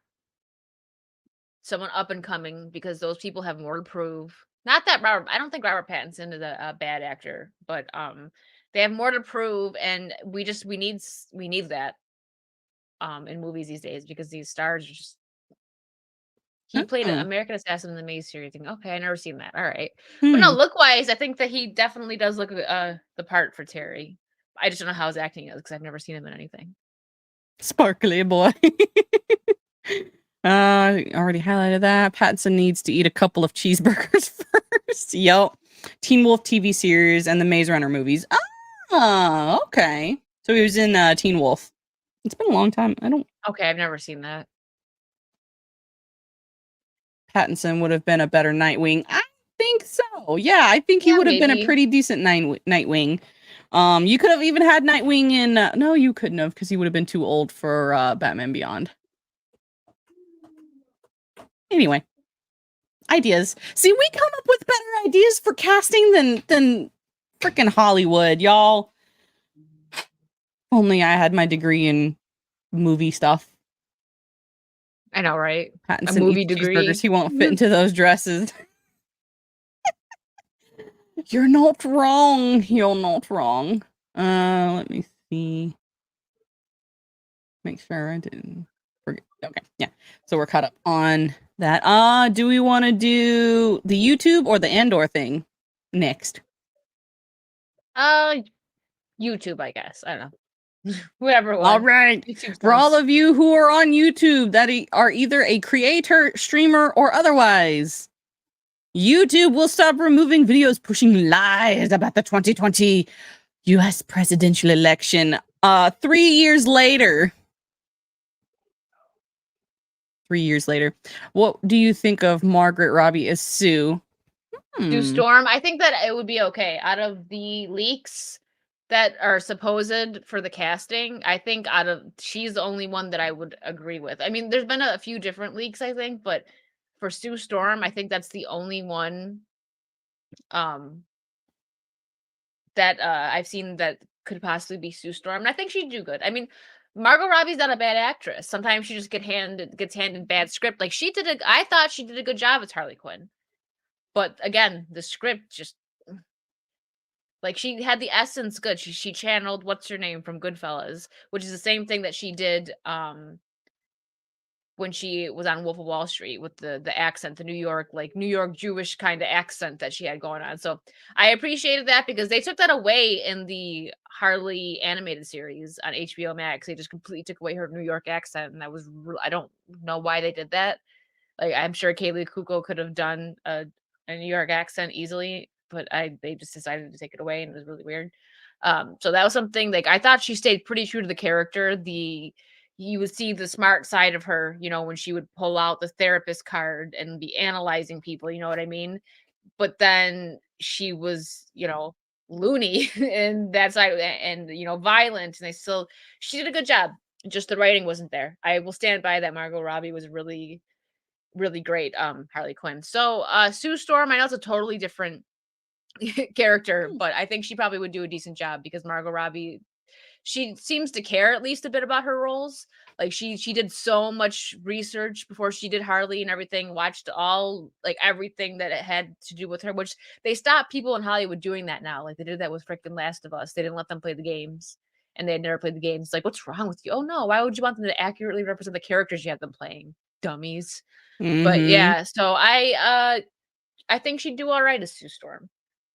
someone up and coming because those people have more to prove. Not that I don't think Robert Pattinson is a bad actor, but they have more to prove, and we need that in movies these days because these stars are just. He played an Mm. American Assassin in the Maze series. Okay, I never seen that. All right, Hmm. but no, look wise, I think that he definitely does look the part for Terry. I just don't know how his acting is because I've never seen him in anything. Sparkly boy. Already highlighted that. Pattinson needs to eat a couple of cheeseburgers first. Yep. Teen Wolf TV series and the Maze Runner movies. Oh, okay. So he was in Teen Wolf. It's been a long time. Okay, I've never seen that. Pattinson would have been a better Nightwing. I think so. Yeah, I think he Yeah, would have been a maybe. pretty decent Nightwing. You could have even had Nightwing in. No, you couldn't have because he would have been too old for Batman Beyond. Anyway, ideas. See, we come up with better ideas for casting than freaking Hollywood, y'all. Only I had my degree in movie stuff. I know, right? Pattinson A movie eats degree. cheeseburgers. He won't fit into those dresses. You're not wrong. You're not wrong. Let me see. Make sure I didn't forget. Okay, yeah. So we're caught up on that. Do we want to do the YouTube or the Andor thing next? YouTube, I guess. I don't know. Whatever one. All right. YouTube For all sounds- of you who are on YouTube that are either a creator, streamer, or otherwise, YouTube will stop removing videos pushing lies about the 2020 US presidential election. 3 years later. 3 years later. What do you think of Margaret Robbie as Sue? Sue Storm. I think that it would be okay. Out of the leaks that are supposed for the casting, I think she's the only one that I would agree with. I mean, there's been a few different leaks, I think, but for Sue Storm, I think that's the only one that I've seen that could possibly be Sue Storm. And I think she'd do good. I mean, Margot Robbie's not a bad actress. Sometimes she just gets handed bad script. Like I thought she did a good job as Harley Quinn. But again, the script just like she had the essence good. She channeled what's her name from Goodfellas, which is the same thing that she did when she was on Wolf of Wall Street with the accent, the New York Jewish kind of accent that she had going on. So I appreciated that because they took that away in the Harley animated series on HBO Max. They just completely took away her New York accent, and I don't know why they did that. Like I'm sure Kaylee Kuko could have done a New York accent easily, but they just decided to take it away, and it was really weird. So that was something like I thought she stayed pretty true to the character. You would see the smart side of her, when she would pull out the therapist card and be analyzing people, you know what I mean? But then she was, loony and that side and violent, and she did a good job. Just the writing wasn't there. I will stand by that. Margot Robbie was really, really great Harley Quinn. So Sue Storm, I know it's a totally different character, but I think she probably would do a decent job because Margot Robbie, she seems to care at least a bit about her roles. Like she did so much research before she did Harley and everything, watched everything that it had to do with her, which they stopped people in Hollywood doing that now. Like they did that with freaking Last of Us. They didn't let them play the games, and they had never played the games. Like, what's wrong with you? Oh no, why would you want them to accurately represent the characters you have them playing? Dummies. Mm-hmm. But yeah, so I think she'd do all right as Sue Storm.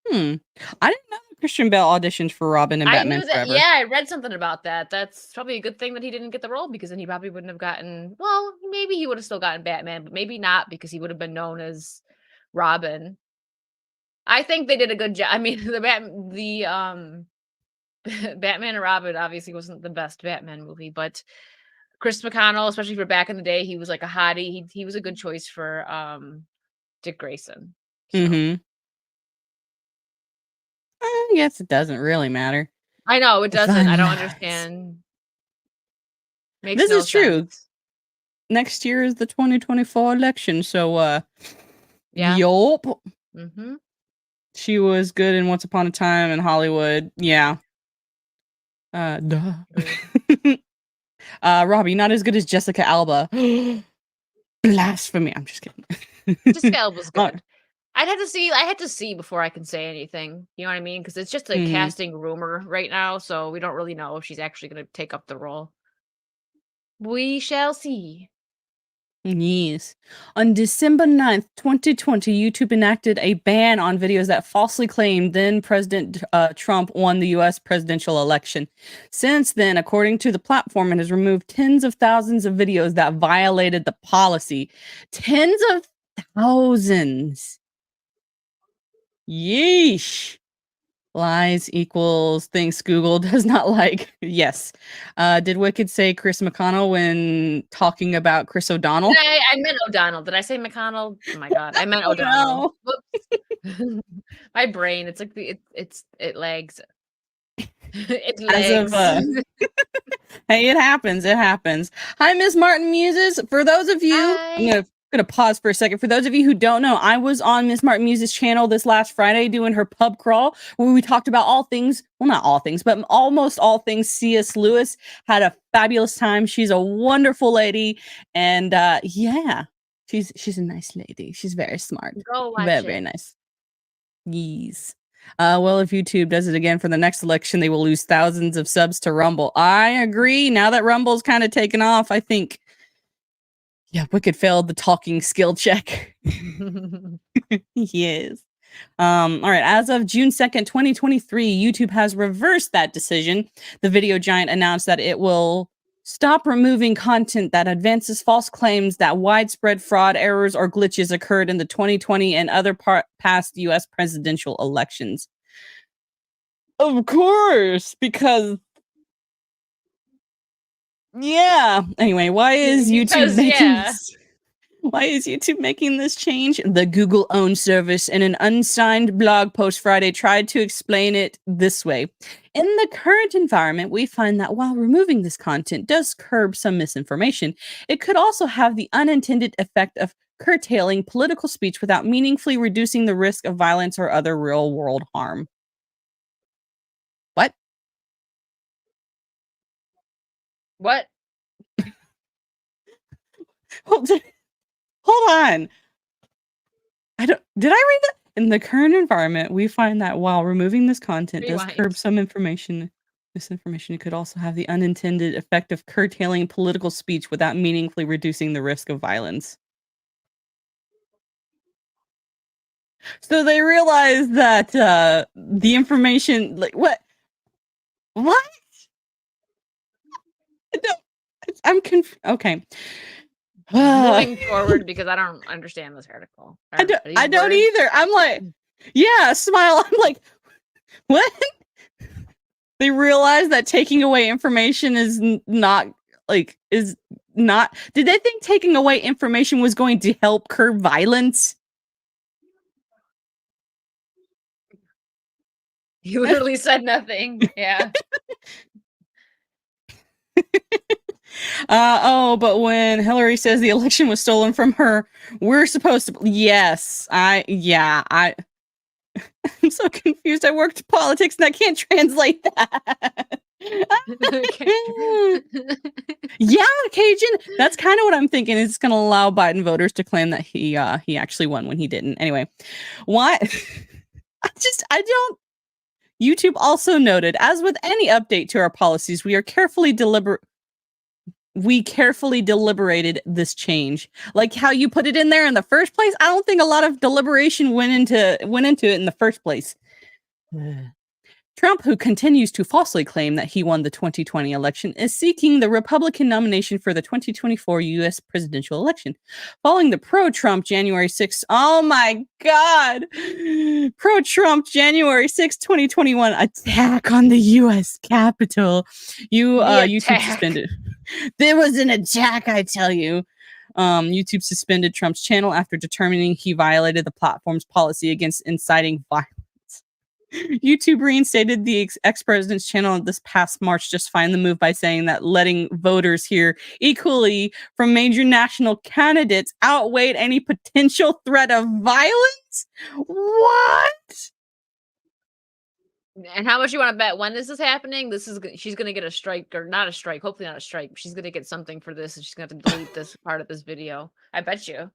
I didn't know Christian Bale auditioned for Robin and Batman Forever. Yeah, I read something about that. That's probably a good thing that he didn't get the role because then he probably wouldn't have gotten. Well, maybe he would have still gotten Batman, but maybe not because he would have been known as Robin. I think they did a good job. I mean, Batman and Robin obviously wasn't the best Batman movie, but Chris McConnell, especially for back in the day, he was like a hottie. He was a good choice for Dick Grayson. So. Mm-hmm. I guess it doesn't really matter. I know it doesn't. I don't understand. This is true. Next year is the 2024 election, so yeah. Yup. Mm-hmm. She was good in Once Upon a Time in Hollywood. Yeah. Duh. Robbie, not as good as Jessica Alba. blasphemy. I'm just kidding. Scalp was good. I had to see before I can say anything. You know what I mean? Because it's just a casting rumor right now, so we don't really know if she's actually going to take up the role. We shall see. Yes. On December 9th, 2020, YouTube enacted a ban on videos that falsely claimed then President Trump won the U.S. presidential election. Since then, according to the platform, it has removed tens of thousands of videos that violated the policy. Tens of thousands. Yeesh. Lies equals things Google does not like. Yes. Did Wicked say Chris McConnell when talking about Chris O'Donnell? I meant O'Donnell. Did I say McConnell? Oh my god, I meant O'Donnell. No. Whoops. My brain. It's like it lags. It As lags. hey, it happens. It happens. Hi, Miss Martin Muses. For those of you, I'm gonna pause for a second. For those of you who don't know, I was on Miss Martin Muses' channel this last Friday doing her pub crawl, where we talked about all things. Well, not all things, but almost all things C.S. Lewis. Had a fabulous time. She's a wonderful lady, and yeah, she's a nice lady. She's very smart. Go watch very it. very nice. Yes. Well, if YouTube does it again for the next election, they will lose thousands of subs to Rumble. I agree. Now that Rumble's kind of taken off, I think, yeah, Wicked failed the talking skill check. Yes. All right. As of June 2nd, 2023, YouTube has reversed that decision. The video giant announced that it will stop removing content that advances false claims that widespread fraud, errors, or glitches occurred in the 2020 and other past U.S. presidential elections. Of course, because yeah. Anyway, why is YouTube making this change? The Google-owned service in an unsigned blog post Friday tried to explain it this way. In the current environment, we find that while removing this content does curb some misinformation, it could also have the unintended effect of curtailing political speech without meaningfully reducing the risk of violence or other real-world harm. What? What? Hold on. Did I read that? In the current environment, we find that while removing this content does curb some misinformation, it could also have the unintended effect of curtailing political speech without meaningfully reducing the risk of violence. So they realized that the information, like what? I'm confused. Okay. Moving forward, because I don't understand this article. I don't either. I'm like, yeah, smile. I'm like, what? They realize that taking away information is not. Did they think taking away information was going to help curb violence? You literally said nothing. Yeah. But when Hillary says the election was stolen from her, we're supposed to. Yes, I'm so confused. I worked politics and I can't translate that. Yeah, Cajun. That's kind of what I'm thinking. It's going to allow Biden voters to claim that he actually won when he didn't. Anyway, why? I don't. YouTube also noted, as with any update to our policies, we carefully deliberated this change. Like how you put it in there in the first place. I don't think a lot of deliberation went into it in the first place. Trump, who continues to falsely claim that he won the 2020 election, is seeking the Republican nomination for the 2024 U.S. presidential election. Following the pro-Trump January 6th, oh my God, pro-Trump January 6th, 2021 attack on the U.S. Capitol, YouTube suspended. There was an attack, I tell you. YouTube suspended Trump's channel after determining he violated the platform's policy against inciting violence. YouTube reinstated the ex-president's channel this past March, justifying the move by saying that letting voters hear equally from major national candidates outweighed any potential threat of violence. What? And how much you want to bet? When is this happening? She's gonna get a strike, or not a strike. Hopefully not a strike. She's gonna get something for this, and she's gonna have to delete this part of this video. I bet you.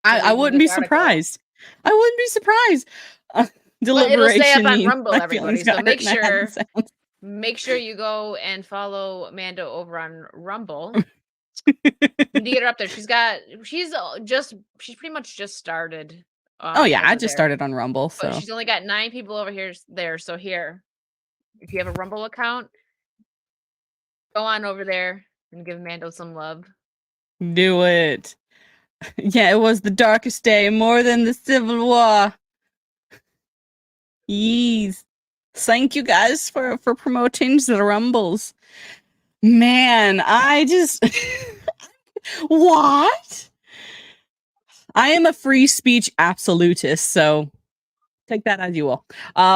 I wouldn't be surprised. I wouldn't be surprised. But it'll stay up on means Rumble, my everybody. feelings So got hurt and I had the sound. make sure you go and follow Mando over on Rumble. You need to get her up there. She's pretty much just started. Oh yeah, I over just there. started on Rumble, so But she's only got 9 people over there. So here, if you have a Rumble account, go on over there and give Mando some love. do it. Yeah, it was the darkest day, more than the Civil War. Yeez. Thank you guys for promoting the Rumbles. Man, I just what? I am a free speech absolutist, so take that as you will.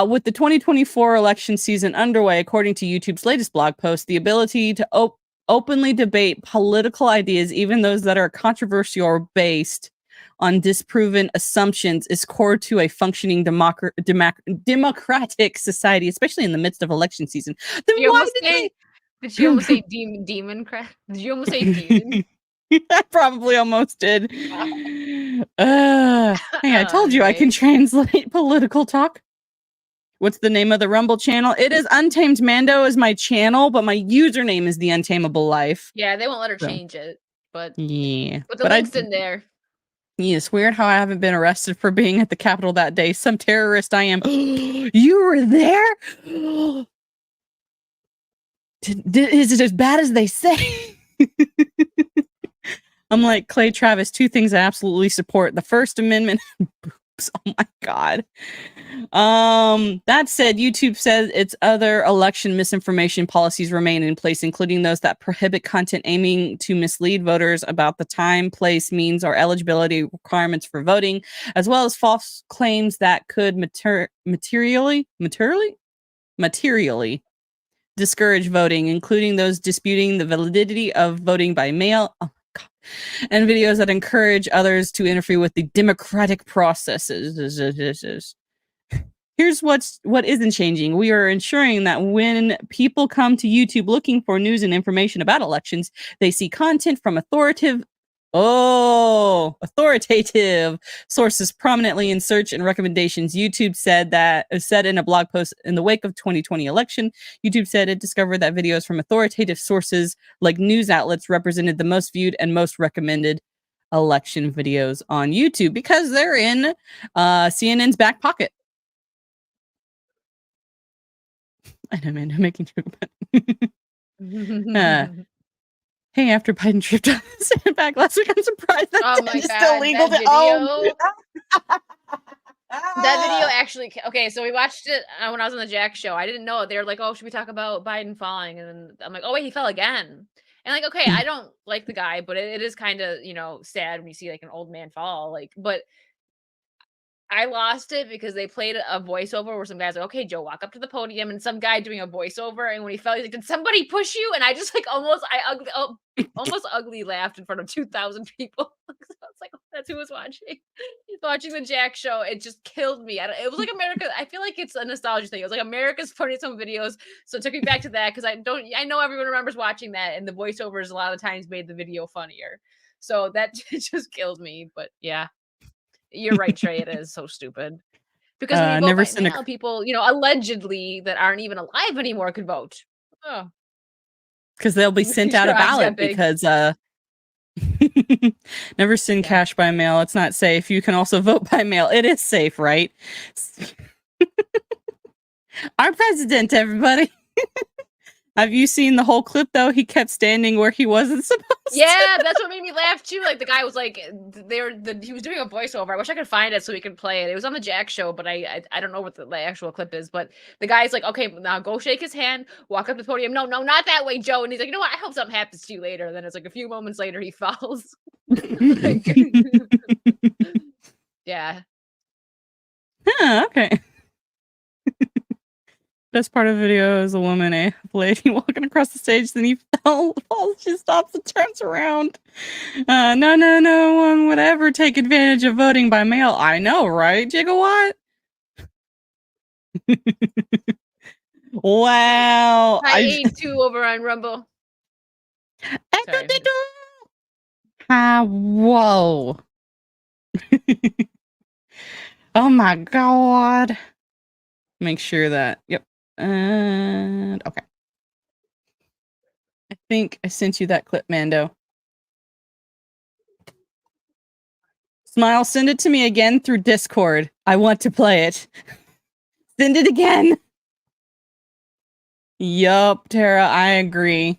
With the 2024 election season underway, according to YouTube's latest blog post, the ability to openly debate political ideas, even those that are controversial or based on disproven assumptions, is core to a functioning democratic society, especially in the midst of election season. Then why did you almost say demon crap? Did you almost say demon? I probably almost did. Hey, I told you I can translate political talk. What's the name of the Rumble channel? It is Untamed Mando is my channel, but my username is The Untamable Life. Yeah, they won't let her change it, but yeah. But the link's in there. Yeah, it's weird how I haven't been arrested for being at the Capitol that day. Some terrorist I am. You were there? Is it as bad as they say? I'm like, Clay Travis, 2 things I absolutely support. The First Amendment. Boobs. Oh my God. That said, YouTube says its other election misinformation policies remain in place, including those that prohibit content aiming to mislead voters about the time, place, means, or eligibility requirements for voting, as well as false claims that could materially discourage voting, including those disputing the validity of voting by mail. Oh my God. And videos that encourage others to interfere with the democratic processes. Here's what isn't changing. We are ensuring that when people come to YouTube looking for news and information about elections, they see content from authoritative sources prominently in search and recommendations. YouTube said in a blog post in the wake of 2020 election, YouTube said it discovered that videos from authoritative sources like news outlets represented the most viewed and most recommended election videos on YouTube because they're in CNN's back pocket. I know, man. I'm making joke about it. Hey, after Biden tripped on the sandbag last week, I'm surprised that it's still legal to own. That video actually, okay, so we watched it when I was on the Jack show. I didn't know. They were like, oh, should we talk about Biden falling? And then I'm like, oh, wait, he fell again. And like, okay, I don't like the guy, but it is kind of, sad when you see like an old man fall. Like, but I lost it because they played a voiceover where some guy's like, okay, Joe, walk up to the podium, and some guy doing a voiceover. And when he fell, he's like, did somebody push you? And I just like almost ugly laughed in front of 2,000 people. So I was like, oh, that's who was watching. He's watching the Jack show. It just killed me. It was like America. I feel like it's a nostalgia thing. It was like America's Funniest Home Videos. So it took me back to that because I know everyone remembers watching that, and the voiceovers a lot of the times made the video funnier. So that just killed me. But yeah. You're right, Trey. It is so stupid. Because when you vote by mail, people, allegedly that aren't even alive anymore could vote. Oh. Because they'll be sent out a ballot because never send cash by mail. It's not safe. You can also vote by mail. It is safe, right? Our president, everybody. Have you seen the whole clip though? He kept standing where he wasn't supposed to. Yeah, that's what made me laugh too. Like the guy was like, he was doing a voiceover. I wish I could find it so we could play it. It was on the Jack show, but I don't know what the actual clip is. But the guy's like, okay, now go shake his hand, walk up to the podium. No, not that way, Joe. And he's like, you know what? I hope something happens to you later. And then it's like a few moments later, he falls. Yeah. Huh, okay. Best part of the video is a woman, a lady walking across the stage, then he falls, she stops and turns around. No one would ever take advantage of voting by mail. I know, right, Gigawatt? Wow. I ate 2 over on Rumble. Sorry. Whoa. Oh my god. Make sure that. Yep. And okay. I think I sent you that clip, Mando. Smile, send it to me again through Discord. I want to play it. Send it again. Yup, Tara, I agree.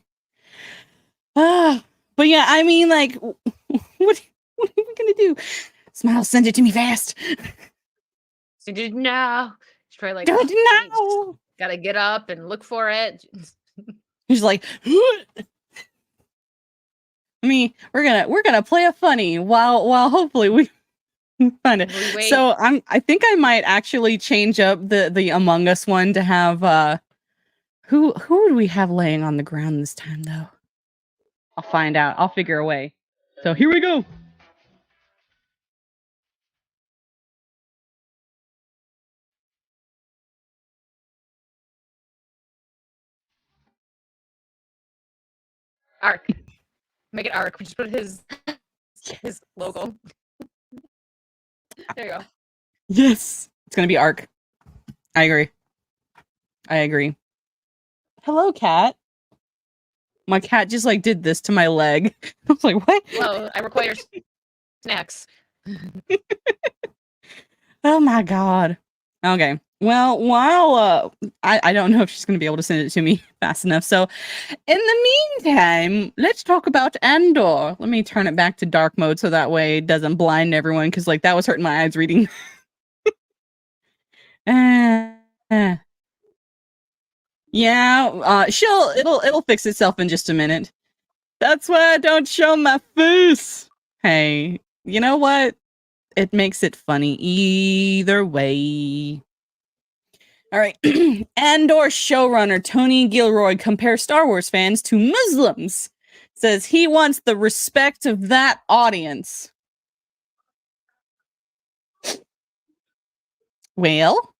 But yeah, I mean, like, what are we gonna do? Smile, send it to me fast. So did now. She's probably like, Do "Oh, it jeez, now. gotta get up and look for it." He's like, I mean, we're gonna play a funny while hopefully we find it. We wait. So I think I might actually change up the Among Us one to have who would we have laying on the ground this time though? I'll find out. I'll figure a way. So here we go. Arc. Make it Arc. We just put his logo. There you go. Yes, it's gonna be Arc. I agree. Hello, cat. My cat just like did this to my leg. I was like, what? Well, I require snacks. Oh my god. Okay. Well, while I don't know if she's gonna be able to send it to me fast enough. So in the meantime, let's talk about Andor. Let me turn it back to dark mode so that way it doesn't blind everyone, because like that was hurting my eyes reading. Yeah, it'll fix itself in just a minute. That's why I don't show my face. Hey, you know what? It makes it funny either way. All right. Andor showrunner Tony Gilroy compares Star Wars fans to Muslims. Says he wants the respect of that audience. Well,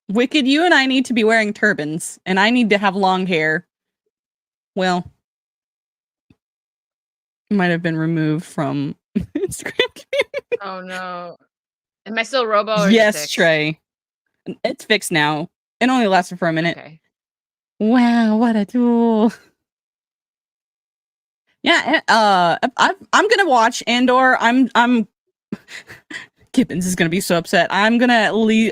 Wicked, you and I need to be wearing turbans, and I need to have long hair. Well, might have been removed from Instagram. Oh no. Am I still Robo? Or Yes, is it fixed? Trey. It's fixed now. It only lasted for a minute. Okay. Wow, what a tool. Yeah, I'm gonna watch Andor. I'm Gibbons is gonna be so upset. I'm gonna leave.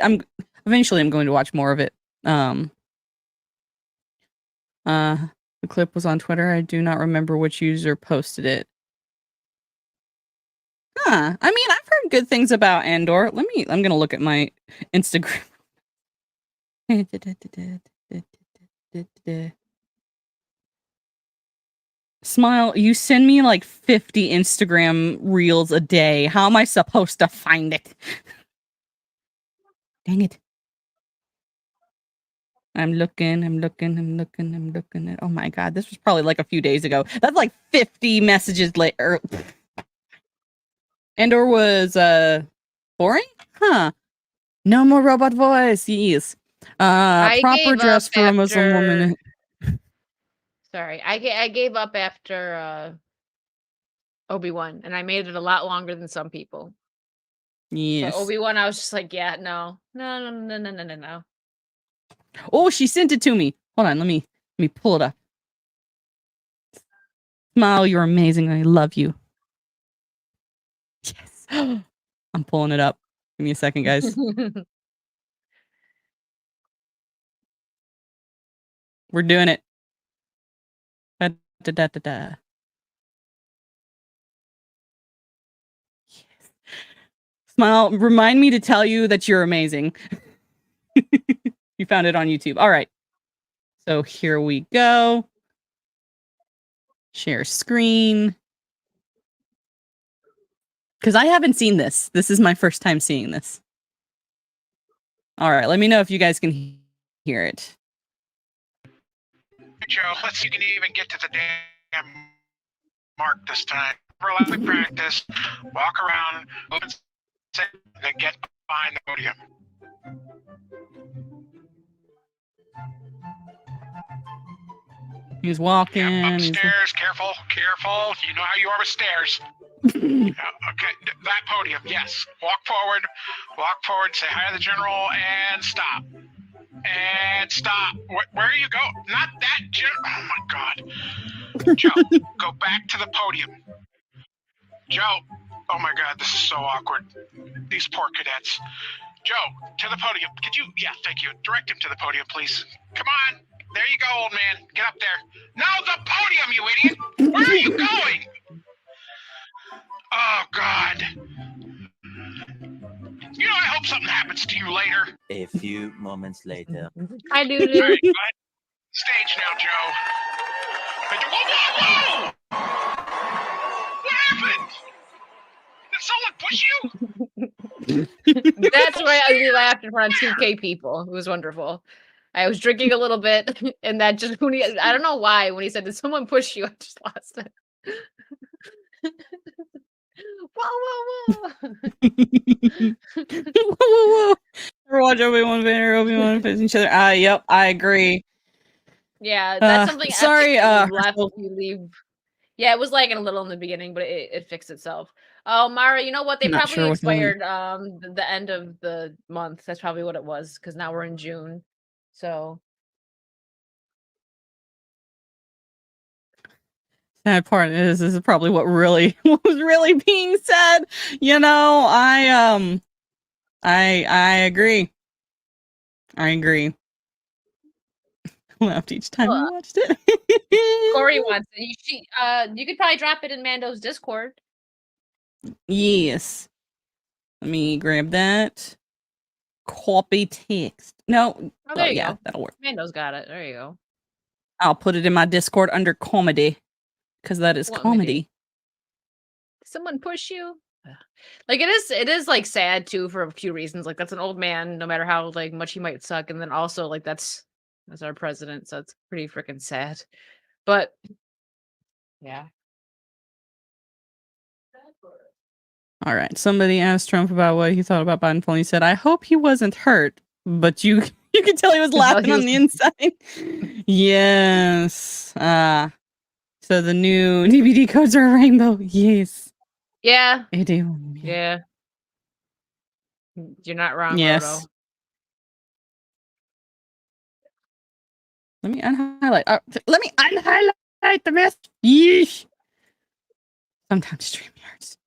Eventually I'm going to watch more of it. The clip was on Twitter. I do not remember which user posted it. Huh. I mean, I've heard good things about Andor. I'm gonna look at my Instagram. Smile, you send me like 50 Instagram reels a day. How am I supposed to find it? Dang it. I'm looking at, oh my god, this was probably like a few days ago. That's like 50 messages later. Andor was boring? Huh. No more robot voice, yes. Proper dress for a Muslim woman. Sorry, I gave up after Obi-Wan, and I made it a lot longer than some people. Yes. But Obi-Wan, I was just like, yeah, no. Oh, she sent it to me. Hold on, let me pull it up. Smile, you're amazing. I love you. Yes. I'm pulling it up. Give me a second, guys. We're doing it. Da, da, da, da, da. Yes. Smile, remind me to tell you that you're amazing. You found it on YouTube. All right. So here we go. Share screen. Because I haven't seen this. This is my first time seeing this. All right. Let me know if you guys can hear it. Joe, let's see if you can even get to the damn mark this time. Let me practice. Walk around, open, then get behind the podium. He's walking. Yep, he's- upstairs. Careful. You know how you are with stairs. Okay, that podium. Yes. Walk forward. Say hi to the general, and stop. Where are you going? Not that general. Oh my God. Joe, go back to the podium. Joe. Oh my God, this is so awkward. These poor cadets. Joe, to the podium. Could you? Yeah, thank you. Direct him to the podium, please. Come on. There you go, old man. Get up there. No, the podium, you idiot. Where are you going? Oh, God. You know, I hope something happens to you later. A few moments later. Hi, Lulu. All right, go ahead. Stage now, Joe. Whoa! What happened? Did someone push you? That's why we laughed in front of 2K people. It was wonderful. I was drinking a little bit, and that just I don't know why when he said, "Did someone push you?" I just lost it. Whoa! whoa, whoa. Watch Obi-Wan face each other. Yep, I agree. Yeah, that's something. Sorry, epic that you left. You leave. Yeah, it was lagging a little in the beginning, but it fixed itself. Oh, Mara, you know what? They Not probably sure what the- expired the end of the month. That's probably what it was, because now we're in June. So Sad part is this is probably what was really being said. You know, I agree. I agree. Laughed each time I watched it. Corey wants it. You could probably drop it in Mando's Discord. Yes. Let me grab that. Copy text. No. Oh, there you yeah, go. that'll work. Mando's got it. There you go. I'll put it in my Discord under comedy. Because that is comedy. Did someone push you? Like it is like sad too for a few reasons. Like that's an old man, no matter how like much he might suck, and then also like that's our president, so it's pretty freaking sad. But yeah. All right. Somebody asked Trump about what he thought about Biden polling. He said, "I hope he wasn't hurt," but you could tell he was laughing on the inside. Yes. So the new DVD codes are a rainbow. Yes. Yeah. I do. Yeah. You're not wrong, Yes. Roto. Let me unhighlight. Let me unhighlight the mess. Yeesh. Sometimes StreamYards.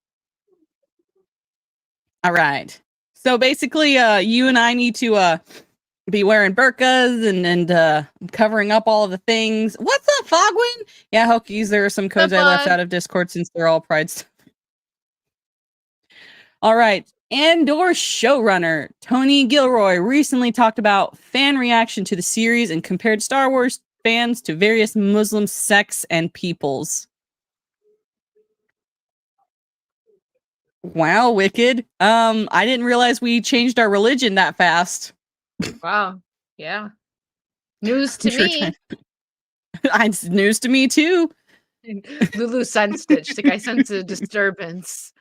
All right. So basically, you and I need to be wearing burqas and covering up all of the things. What's up, Fogwind? Yeah, Hokies, there are some codes I left out of Discord since they're all Pride stuff. All right. Andor showrunner Tony Gilroy recently talked about fan reaction to the series and compared Star Wars fans to various Muslim sects and peoples. Wow, Wicked. I didn't realize we changed our religion that fast. Wow. Yeah. News to me. It's news to me too. Lulu sensed it. She's like, I sense a disturbance.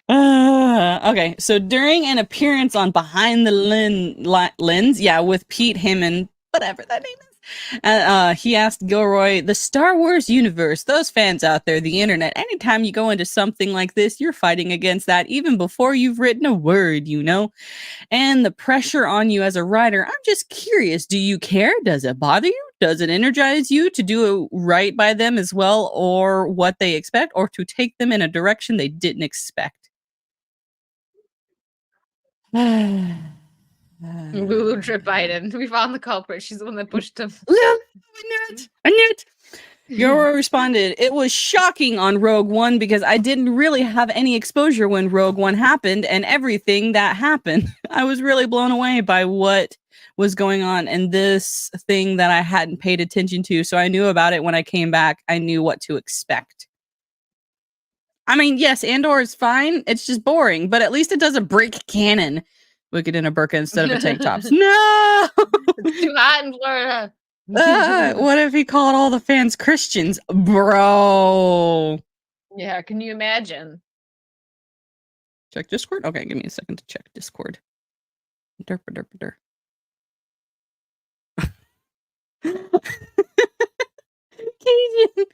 Okay, so during an appearance on Behind the Lens, with Pete Hammond, whatever that name is, he asked Gilroy, the Star Wars universe, those fans out there, the internet, anytime you go into something like this, you're fighting against that even before you've written a word, you know? And the pressure on you as a writer, I'm just curious, do you care? Does it bother you? Does it energize you to do right by them as well, or what they expect, or to take them in a direction they didn't expect? Lulu Trip Biden. We found the culprit. She's the one that pushed him. I knew it. Gilroy responded, it was shocking on Rogue One because I didn't really have any exposure when Rogue One happened and everything that happened. I was really blown away by what was going on and this thing that I hadn't paid attention to. So I knew about it when I came back. I knew what to expect. I mean, yes, Andor is fine. It's just boring, but at least it doesn't break canon. Wicked in a burqa instead of a tank tops. No! It's too hot in Florida. What if he called all the fans Christians? Bro. Yeah, can you imagine? Check Discord? Okay, give me a second to check Discord. Derp. occasion.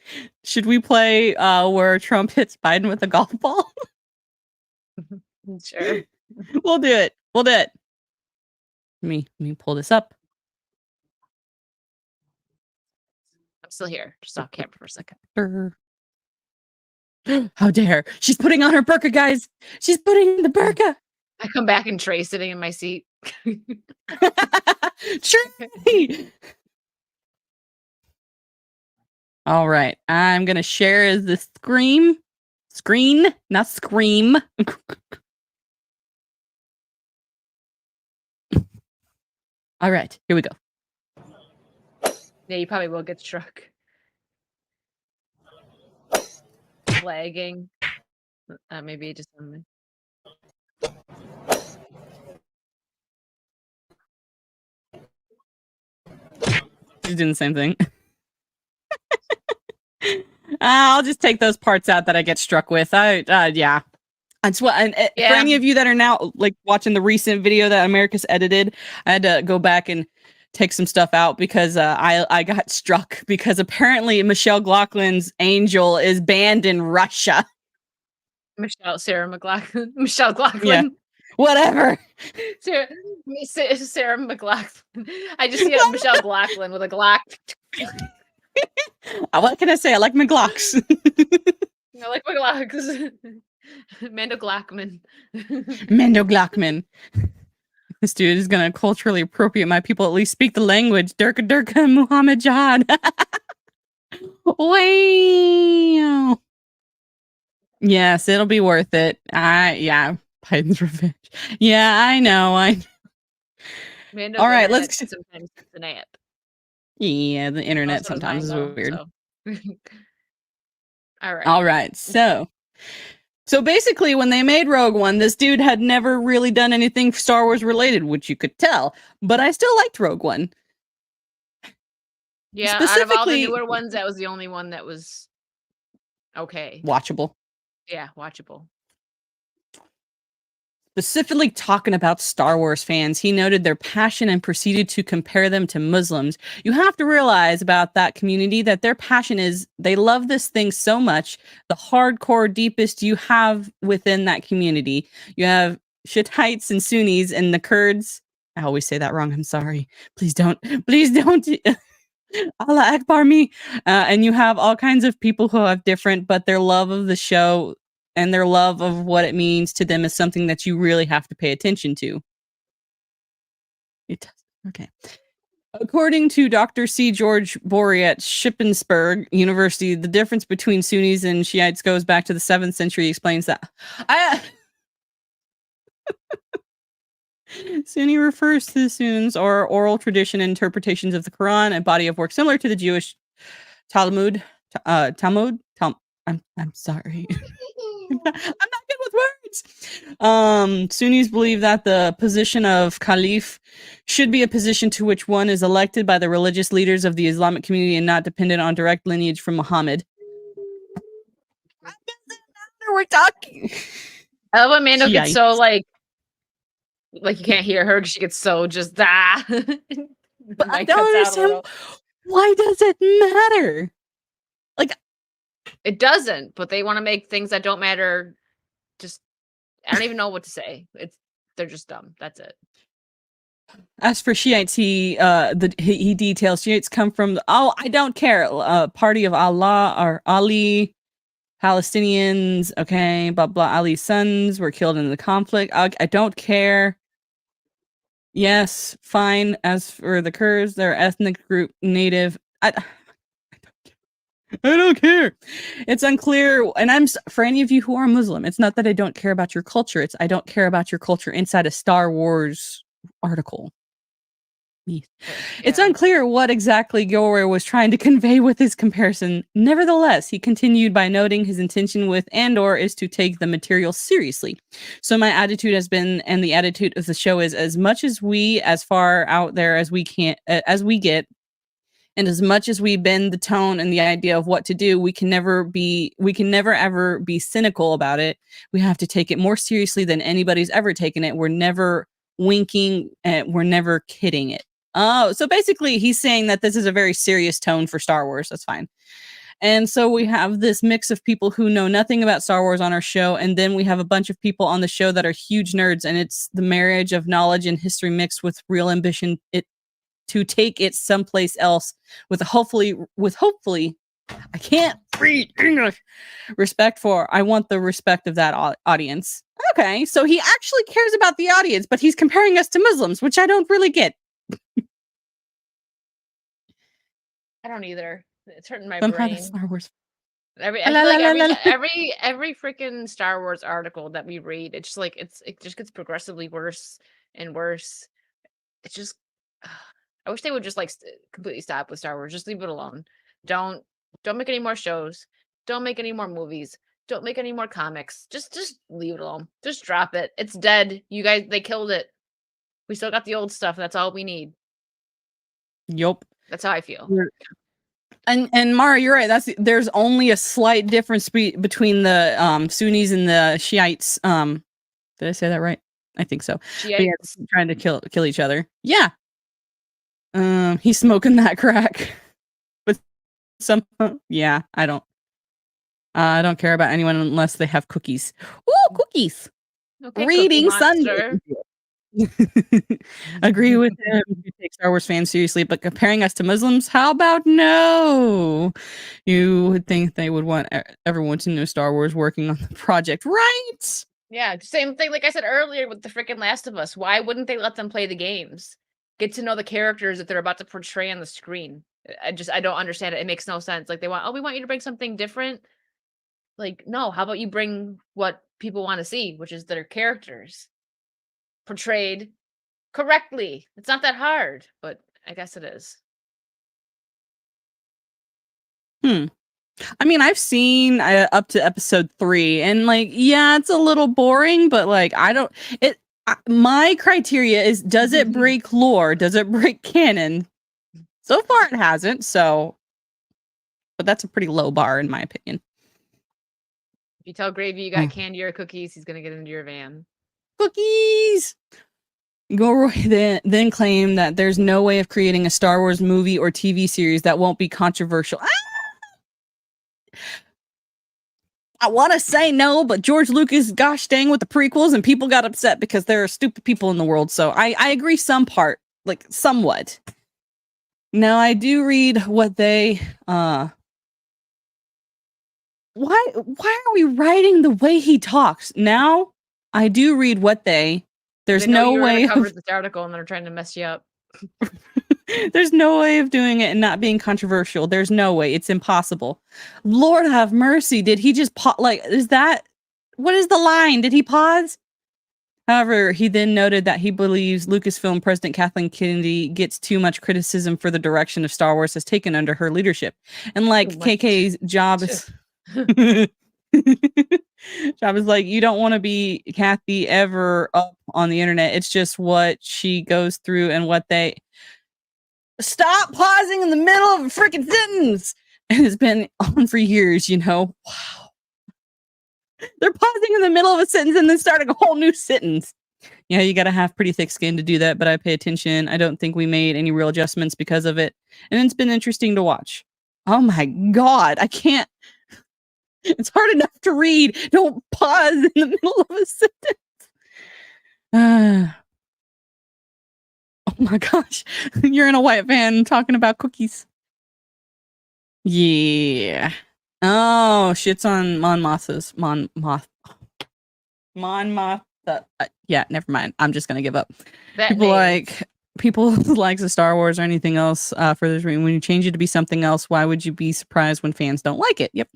Should we play where Trump hits Biden with a golf ball? Sure. We'll do it. We'll do it. Let me pull this up. I'm still here. Just off camera for a second. How dare. She's putting on her burqa, guys. She's putting the burqa. I come back and Trey's sitting in my seat. Trey. All right. I'm going to share the screen, not scream. All right. Here we go. Yeah, you probably will get struck. Lagging. Maybe just on me. She's doing the same thing. I'll just take those parts out that I get struck with. Yeah. That's what. And for any of you that are now like watching the recent video that America's edited, I had to go back and take some stuff out because I got struck because apparently Michelle Glauclin's Angel is banned in Russia. Sarah McLachlan. Michelle Glauclin. Yeah. Whatever. Sarah McLachlan. I just see Michelle Glauclin with a Glock. What can I say? I like my Glocks. I like my Glocks. Mando Glockman. Mando Glockman. This dude is gonna culturally appropriate my people. At least speak the language. Durka Durka Muhammad Jihad. Wow. Yes, it'll be worth it. Yeah. Biden's revenge. Yeah, I know. Mando all right, let's sometimes it's an app. Yeah, the internet sometimes is weird. So. All right. All right. So basically, when they made Rogue One, this dude had never really done anything Star Wars related, which you could tell. But I still liked Rogue One. Yeah, out of all the newer ones, that was the only one that was okay. Watchable. Yeah, watchable. Specifically talking about Star Wars fans, he noted their passion and proceeded to compare them to Muslims. You have to realize about that community that their passion is they love this thing so much. The hardcore, deepest you have within that community. You have Shiites and Sunnis and the Kurds. I always say that wrong. I'm sorry. Please don't. Please don't. Allah Akbar me. And you have all kinds of people who have different, but their love of the show and their love of what it means to them is something that you really have to pay attention to. It does. Okay. According to Dr. C. George Bory at Shippensburg University, the difference between Sunnis and Shiites goes back to the 7th century. He explains that. Sunni refers to the Sunns or oral tradition and interpretations of the Quran, a body of work similar to the Jewish Talmud. I'm sorry. I'm not good with words. Sunnis believe that the position of caliph should be a position to which one is elected by the religious leaders of the Islamic community and not dependent on direct lineage from Muhammad. We're talking. I love when Mando gets so like you can't hear her because she gets so just that. But I don't understand. Why does it matter? Like, it doesn't, but they want to make things that don't matter. Just, I don't even know what to say. They're just dumb. That's it. As for Shiites, he details Shiites come from I don't care, party of Allah or Ali, Palestinians, okay, blah blah. Ali's sons were killed in the conflict. I don't care. Yes, fine. As for the Kurds, their ethnic group native. I don't care. It's unclear. And for any of you who are Muslim, it's not that I don't care about your culture. It's I don't care about your culture inside a Star Wars article. Yeah. It's unclear what exactly Gilroy was trying to convey with his comparison. Nevertheless, he continued by noting his intention with Andor is to take the material seriously. So my attitude has been, and the attitude of the show is, as much as we, as far out there as we can, as we get, and as much as we bend the tone and the idea of what to do, we can never ever be cynical about it. We have to take it more seriously than anybody's ever taken it. We're never winking, we're never kidding it. Oh, so basically he's saying that this is a very serious tone for Star Wars. That's fine. And so we have this mix of people who know nothing about Star Wars on our show, and then we have a bunch of people on the show that are huge nerds, and it's the marriage of knowledge and history mixed with real ambition to take it someplace else with hopefully I can't read English. I want the respect of that audience. Okay, so he actually cares about the audience, but he's comparing us to Muslims, which I don't really get. I don't either. It's hurting my Somehow brain. the Star Wars. I La, feel la, like la, la, la. every freaking Star Wars article that we read, it's just like it just gets progressively worse and worse. It's just I wish they would just like completely stop with Star Wars. Just leave it alone. Don't make any more shows. Don't make any more movies. Don't make any more comics. Just leave it alone. Just drop it. It's dead. You guys, they killed it. We still got the old stuff. That's all we need. Yup. That's how I feel. And Mara, you're right. There's only a slight difference between the Sunnis and the Shiites. Did I say that right? I think so. But yeah, trying to kill each other. Yeah. He's smoking that crack. But yeah, I don't care about anyone unless they have cookies. Ooh, cookies. Okay, Reading Sunday. Agree with him. You take Star Wars fans seriously, but comparing us to Muslims, how about no? You would think they would want everyone to know Star Wars working on the project, right? Yeah, same thing like I said earlier with the freaking Last of Us. Why wouldn't they let them play the games? Get to know the characters that they're about to portray on the screen. I don't understand it. It makes no sense. Like we want you to bring something different. Like, no, how about you bring what people want to see, which is their characters portrayed correctly. It's not that hard, but I guess it is. I mean, I've seen up to episode 3, and like, yeah, it's a little boring, but like, my criteria is: does it break lore? Does it break canon? So far, it hasn't. So, but that's a pretty low bar, in my opinion. If you tell Gravy you got candy or cookies, he's gonna get into your van. Cookies. Gilroy then claimed that there's no way of creating a Star Wars movie or TV series that won't be controversial. I want to say no, but George Lucas, gosh dang, with the prequels, and people got upset because there are stupid people in the world. So I agree like somewhat. Now I do read what they why are we writing the way he talks? Now I do read what there's no way to cover this article and they're trying to mess you up. There's no way of doing it and not being controversial. There's no way. It's impossible. Lord have mercy. Did he just what is the line? Did he pause? However, he then noted that he believes Lucasfilm President Kathleen Kennedy gets too much criticism for the direction of Star Wars has taken under her leadership. And like KK's job is job is like, you don't want to be Kathy ever up on the internet. It's just what she goes through and what they stop pausing in the middle of a freaking sentence. And it's been on for years, Wow. They're pausing in the middle of a sentence and then starting a whole new sentence. Yeah, you got to have pretty thick skin to do that, but I pay attention. I don't think we made any real adjustments because of it. And it's been interesting to watch. Oh my God, I can't. It's hard enough to read. Don't pause in the middle of a sentence. Oh my gosh. You're in a white van talking about cookies. Yeah. Oh, shit's on Mon Moth's. Yeah, never mind. I'm just gonna give up. People like the Star Wars or anything else for this reason. When you change it to be something else, why would you be surprised when fans don't like it? Yep.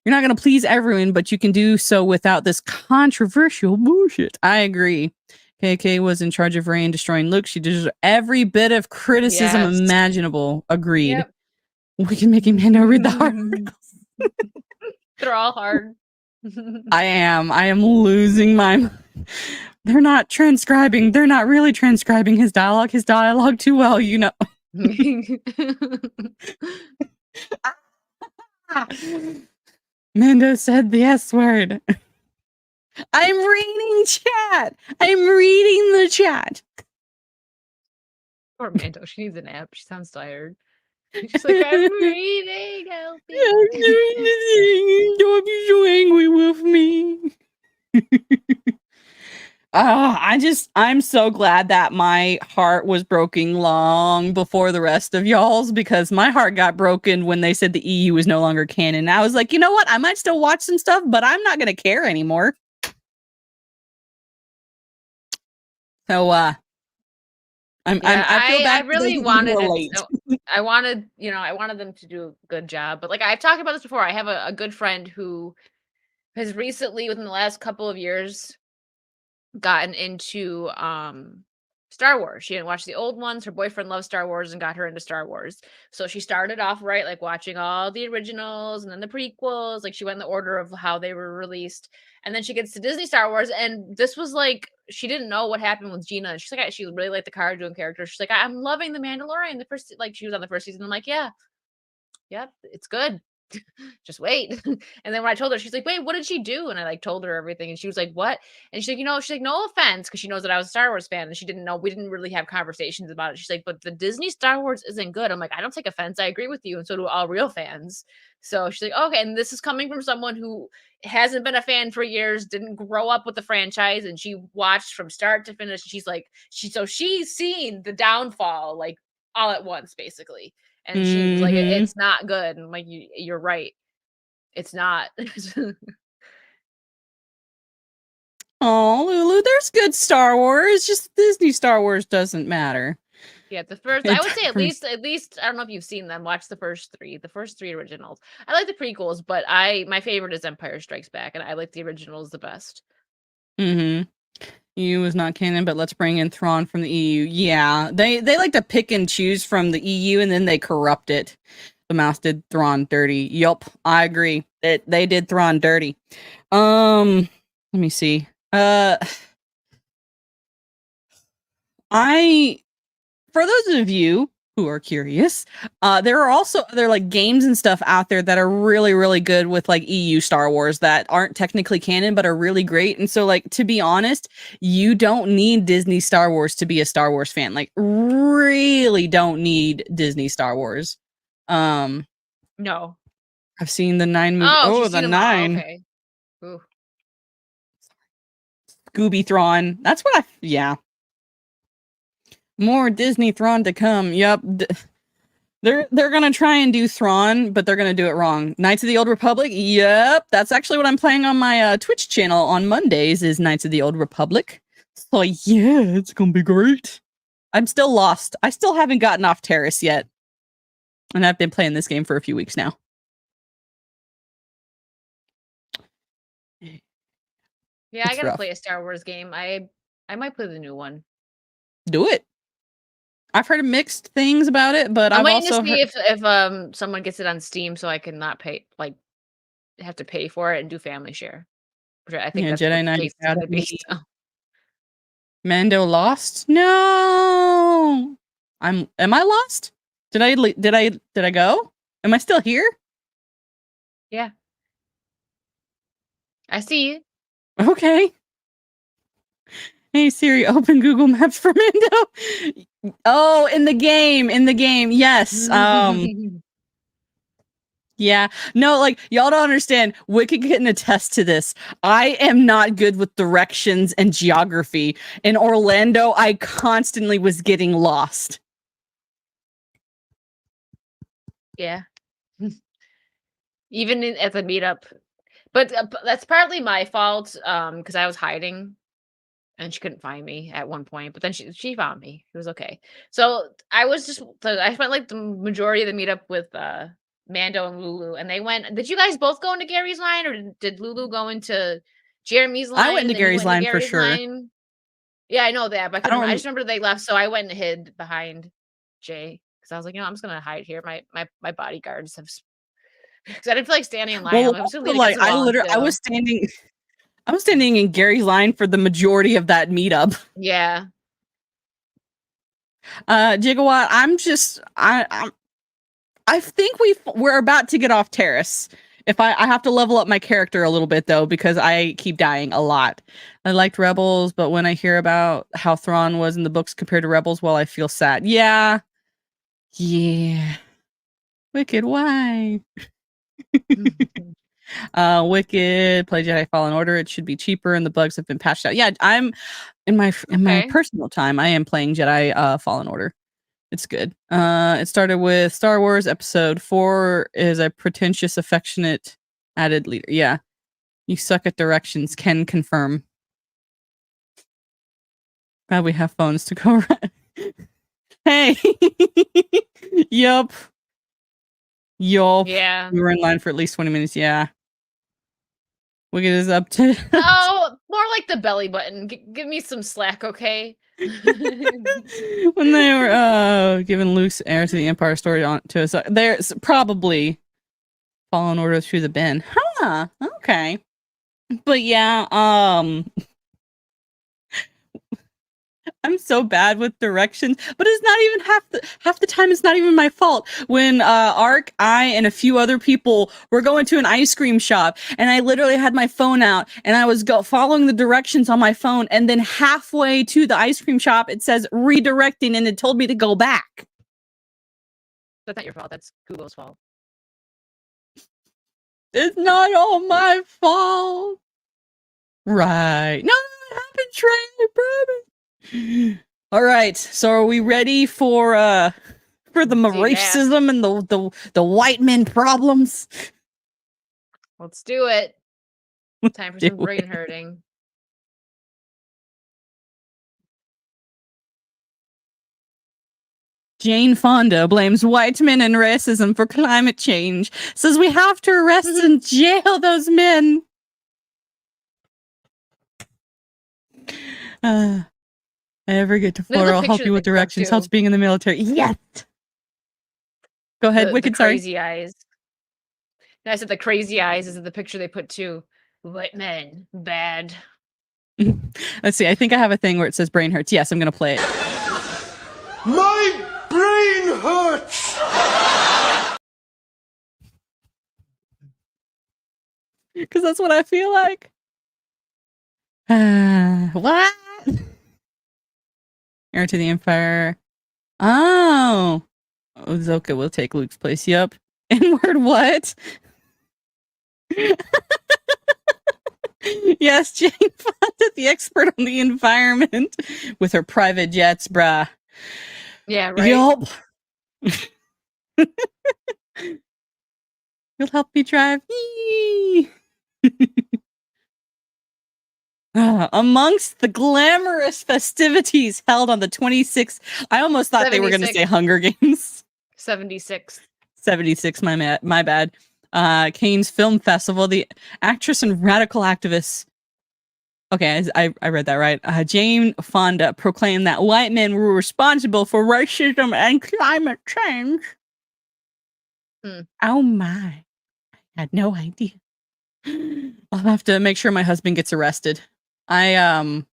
You're not gonna please everyone, but you can do so without this controversial bullshit. I agree. KK was in charge of Rey and destroying Luke. She deserves every bit of criticism imaginable. Agreed. Yep. We can make Mando read the articles. They're all hard. I am losing my mind. They're not transcribing. They're not really transcribing his dialogue too well, Mando said the S word. I'm reading chat. I'm reading the chat. Poor Mando. She needs a nap. She sounds tired. She's like, I'm breathing. Help me. Don't be so angry with me. I'm so glad that my heart was broken long before the rest of y'all's, because my heart got broken when they said the EU was no longer canon. I was like, you know what? I might still watch some stuff, but I'm not going to care anymore. So, I feel bad. I really wanted it. I wanted, I wanted them to do a good job. But like I've talked about this before, I have a good friend who has recently, within the last couple of years, gotten into Star Wars. She didn't watch the old ones. Her boyfriend loves Star Wars and got her into Star Wars. So she started off right, like watching all the originals and then the prequels. Like she went in the order of how they were released. And then she gets to Disney Star Wars. And this was like, she didn't know what happened with Gina. She's like, she really liked the Cara character. She's like, I'm loving the Mandalorian. The first, like she was on the first season. I'm like, yeah, yep, it's good. Just wait. And then when I told her, she's like, wait, what did she do? And I like told her everything. And she was like, what? And she's like, she's like, no offense, because she knows that I was a Star Wars fan. And she didn't know, we didn't really have conversations about it. She's like, but the Disney Star Wars isn't good. I'm like, I don't take offense. I agree with you. And so do all real fans. So she's like, okay. And this is coming from someone who hasn't been a fan for years, didn't grow up with the franchise. And she watched from start to finish. She's like, she's seen the downfall like all at once, basically. And she was like, it's not good. And I'm like, you're right. It's not. Oh, Lulu, there's good Star Wars. Just Disney Star Wars doesn't matter. Yeah, the first, I would say at least, I don't know if you've seen them. Watch the first three originals. I like the prequels, but my favorite is Empire Strikes Back, and I like the originals the best. EU is not canon, but let's bring in Thrawn from the EU. Yeah, they like to pick and choose from the EU, and then they corrupt it. The mouse did Thrawn dirty. Yup, I agree. They did Thrawn dirty. Let me see. For those of you who are curious, there are also other like games and stuff out there that are really, really good with like EU Star Wars that aren't technically canon but are really great. And so, like, to be honest, you don't need Disney Star Wars to be a Star Wars fan. Like, really don't need Disney Star Wars. No, I've seen the 9 movies. Oh, the 9. Okay. Ooh. Scooby Thrawn. That's what yeah. More Disney Thrawn to come. Yep. They're gonna try and do Thrawn, but they're gonna do it wrong. Knights of the Old Republic. Yep. That's actually what I'm playing on my Twitch channel on Mondays is Knights of the Old Republic. So yeah, it's gonna be great. I'm still lost. I still haven't gotten off Terrace yet. And I've been playing this game for a few weeks now. Yeah, I gotta rough. play a Star Wars game. I might play the new one. Do it. I've heard mixed things about it, but I'm I've waiting also to see if someone gets it on Steam so I can not pay have to pay for it and do family share. Which I think that's Jedi what the Knight case is gonna be. Academy. Mando lost? No. Am I lost? Did I go? Am I still here? Yeah. I see you. Okay. Hey Siri, open Google Maps for Mando. Oh, in the game. Yes. Yeah. No, like, y'all don't understand. Wicked can attest to this. I am not good with directions and geography. In Orlando, I constantly was getting lost. Yeah. Even at the meetup. But that's partly my fault because I was hiding and she couldn't find me at one point, but then she found me. It was okay. So I spent like the majority of the meetup with Mando and Lulu, and they went. Did you guys both go into Gary's line, or did Lulu go into Jeremy's line? I went into Gary's line for sure. Yeah, I know that, but I just remember they left, so I went and hid behind Jay because I was like, I'm just gonna hide here. My bodyguards have. Because I didn't feel like standing in line. Well, I was I was standing in Gary's line for the majority of that meetup. Yeah. Gigawatt, I think we're about to get off Terrace. If I have to level up my character a little bit though, because I keep dying a lot. I liked Rebels, but when I hear about how Thrawn was in the books compared to Rebels, well, I feel sad. Yeah. Wicked, why? Wicked, play Jedi Fallen Order. It should be cheaper and the bugs have been patched out. Yeah, I'm in my Okay. personal time, I am playing Jedi Fallen Order. It's good. It started with Star Wars Episode 4 is a pretentious, affectionate, added leader. Yeah. You suck at directions, can confirm. Glad we have phones to go around. Hey. Yup. Yeah. We were in line for at least 20 minutes. Yeah. Wicked is up to. Oh, more like the belly button. Give me some slack, okay? When they were giving Luke's heir to the Empire story on to us, there's probably Fallen Order through the bin. Huh. Okay. But yeah, I'm so bad with directions, but it's not even half the time. It's not even my fault. When Ark, I, and a few other people were going to an ice cream shop, and I literally had my phone out, and I was following the directions on my phone, and then halfway to the ice cream shop, it says redirecting, and it told me to go back. That's not your fault. That's Google's fault. It's not all my fault. Right. No, it happened, Trey, baby. All right, so are we ready for the racism and the white men problems? Let's do it. Time for some brain hurting. Jane Fonda blames white men and racism for climate change. Says we have to arrest and jail those men. I ever get to Florida, I'll help you with directions. Helps being in the military. Yes. Go ahead, Wicked. The crazy eyes. And I said the crazy eyes is the picture they put too. White men, bad. Let's see. I think I have a thing where it says brain hurts. Yes, I'm gonna play it. My brain hurts. Because that's what I feel like. What? Heir to the Empire. Oh. Zoka will take Luke's place. Yup. N-word what? Yes, Jane Fonda, the expert on the environment with her private jets, brah. Yeah, right. Yup. You'll help me drive. Amongst the glamorous festivities held on the 26th, I almost thought they were going to say Hunger Games. 76. 76, my bad. Cannes Film Festival, the actress and radical activist. Okay, I read that right. Jane Fonda proclaimed that white men were responsible for racism and climate change. Oh my. I had no idea. I'll have to make sure my husband gets arrested. I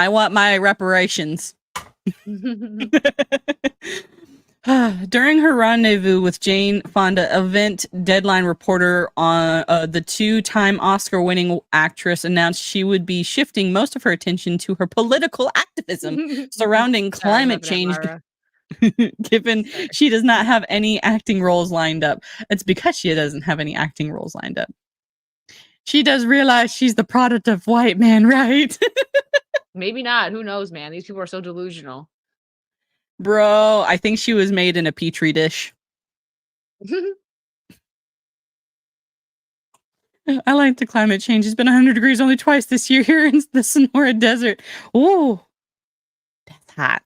want my reparations. During her rendezvous with Jane Fonda, event Deadline reporter on the two-time Oscar-winning actress announced she would be shifting most of her attention to her political activism surrounding climate change. Given she does not have any acting roles lined up. It's because she doesn't have any acting roles lined up. She does realize she's the product of white men, right? Maybe not. Who knows, man? These people are so delusional. Bro, I think she was made in a petri dish. I like the climate change. It's been 100 degrees only twice this year here in the Sonora Desert. Ooh, that's hot.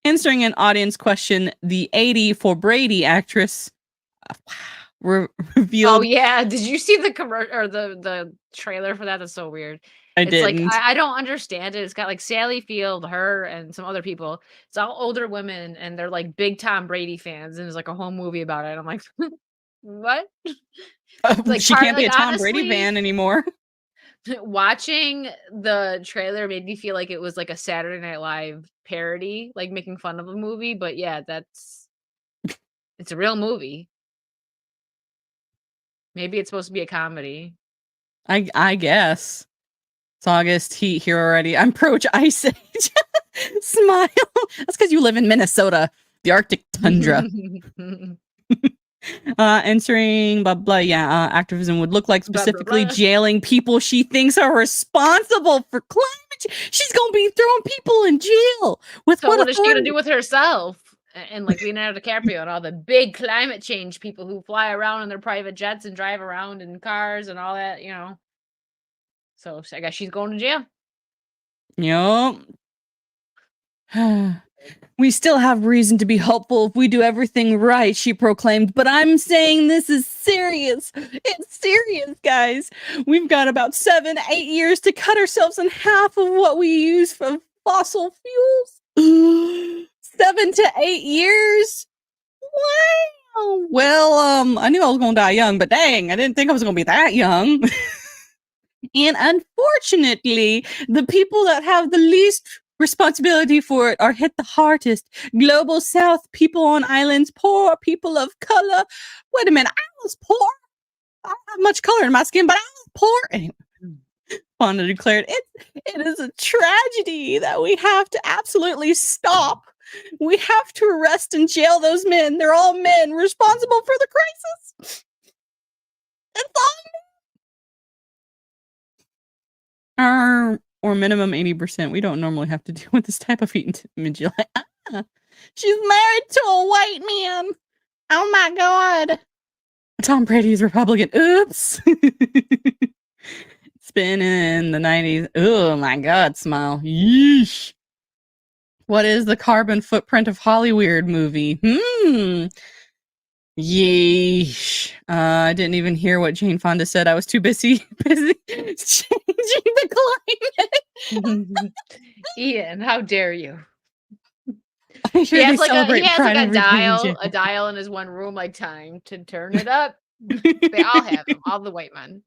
Answering an audience question, the 80 for Brady actress revealed. Oh yeah, did you see the commercial or the trailer for that? That's so weird. It's didn't. like I don't understand it. It's got like Sally Field, her, and some other people. It's all older women, and they're like big Tom Brady fans, and there's like a whole movie about it. I'm like, what? Like she can't be a Tom Brady fan anymore. Watching the trailer made me feel like it was like a Saturday Night Live parody, like making fun of a movie. But yeah, it's a real movie. Maybe it's supposed to be a comedy. I guess. It's August, heat here already. I'm pro Ice Age. Smile. That's because you live in Minnesota, the Arctic tundra. Entering blah blah. Yeah, activism would look like Blah, blah, specifically blah. jailing people she thinks are responsible for climate change. She's gonna be throwing people in jail. With So what is she gonna authority? do with herself? And like Leonardo DiCaprio and all the big climate change people who fly around in their private jets and drive around in cars and all that, you know. So I guess she's going to jail. Yup. We still have reason to be hopeful if we do everything right, she proclaimed. But I'm saying this is serious. It's serious, guys. We've got about 7-8 years to cut ourselves in half of what we use for fossil fuels. 7 to 8 years? Wow. Well, I knew I was gonna die young, but dang, I didn't think I was gonna be that young. And unfortunately, the people that have the least responsibility for it are hit the hardest. Global South, people on islands, poor people of color. Wait a minute, I was poor. I don't have much color in my skin, but I was poor. Anyway, Fonda declared, it is a tragedy that we have to absolutely stop. We have to arrest and jail those men. They're all men responsible for the crisis. It's all or minimum 80%. We don't normally have to deal with this type of image. She's married to a white man. Oh my god. Tom Brady's Republican. Oops. It's been in the 90s. Oh my god, smile. Yeesh. What is the carbon footprint of Hollywood movie? Yeesh. I didn't even hear what Jane Fonda said. I was too busy changing the climate. Ian, how dare you? I He hear they has like celebrate a Pride every day in a dial in his one room, like time to turn it up. They all have them, all the white men.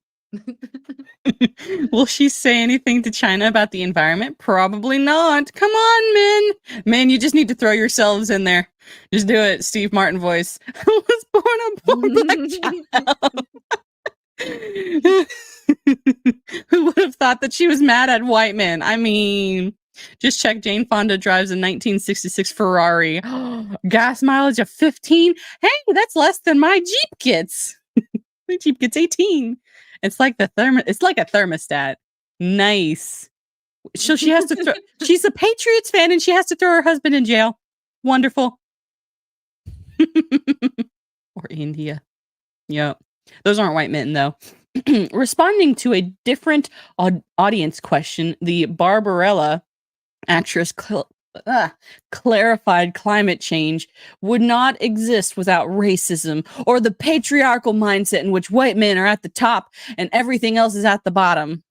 Will she say anything to China about the environment? Probably not. Come on, men. Men, you just need to throw yourselves in there. Just do it. Steve Martin voice. I was born a poor black child. Who would have thought that she was mad at white men? I mean, just check. Jane Fonda drives a 1966 Ferrari. Gas mileage of 15. Hey, that's less than my Jeep gets. My Jeep gets 18. It's like it's like a thermostat. Nice. So she has to throw. She's a Patriots fan and she has to throw her husband in jail. Wonderful. Or India. Yep. Those aren't white men though. Responding to a different audience question, the Barbarella actress clarified climate change would not exist without racism or the patriarchal mindset in which white men are at the top and everything else is at the bottom.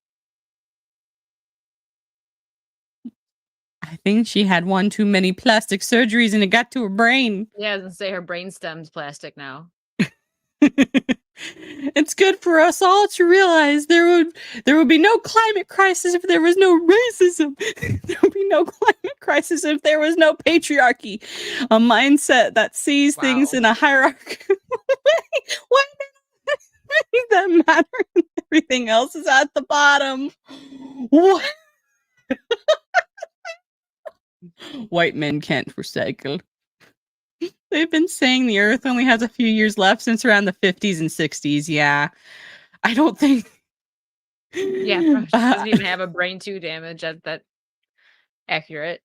I think she had one too many plastic surgeries and it got to her brain. Yeah, I was gonna say her brainstem's plastic now. It's good for us all to realize there would be no climate crisis if there was no racism. There would be no climate crisis if there was no patriarchy. A mindset that sees things in a hierarchical way. What that matter and everything else is at the bottom. What? White men can't recycle. They've been saying the Earth only has a few years left since around the 50s and 60s. Yeah. I don't think. Yeah, she doesn't even have a brain too damage at that accurate.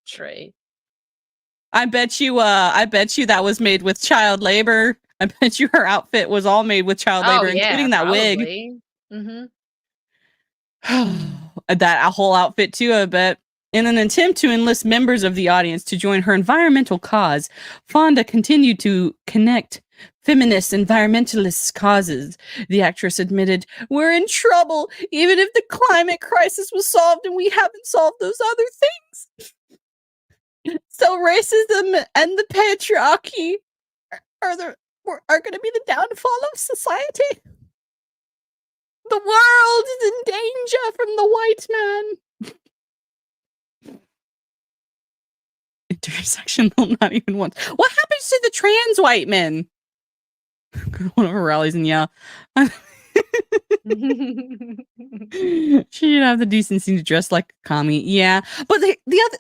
Trey. I bet you that was made with child labor. I bet you her outfit was all made with child labor, including that wig. Mm-hmm. That whole outfit too, I bet. In an attempt to enlist members of the audience to join her environmental cause, Fonda continued to connect feminist environmentalist causes. The actress admitted, "We're in trouble, even if the climate crisis was solved and we haven't solved those other things. So racism and the patriarchy are going to be the downfall of society. The world is in danger from the white man." Intersectional, not even once. What happens to the trans white men? one of her rallies and yell. She didn't have the decency to dress like a commie. Yeah, but the other,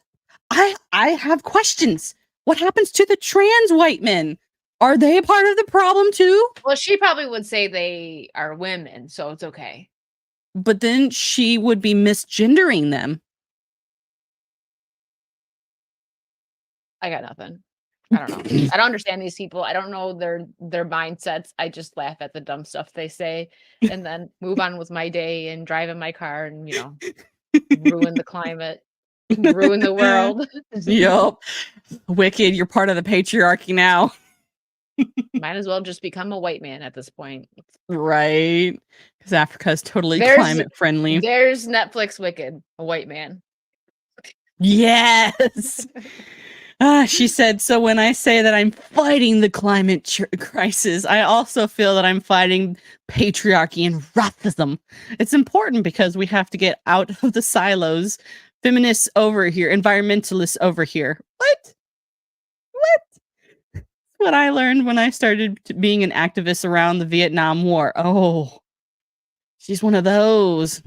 I have questions. What happens to the trans white men? Are they a part of the problem too? Well, she probably would say they are women, so it's okay. But then she would be misgendering them. I got nothing. I don't know. I don't understand these people. I don't know their mindsets. I just laugh at the dumb stuff they say and then move on with my day and drive in my car and, ruin the climate, ruin the world. Yup. Wicked, you're part of the patriarchy now. Might as well just become a white man at this point. Right. Because Africa is totally There's- climate friendly. There's Netflix Wicked, a white man. Yes. She said, so when I say that I'm fighting the climate crisis, I also feel that I'm fighting patriarchy and racism. It's important because we have to get out of the silos. Feminists over here, environmentalists over here. What? That's what I learned when I started being an activist around the Vietnam War. Oh, she's one of those.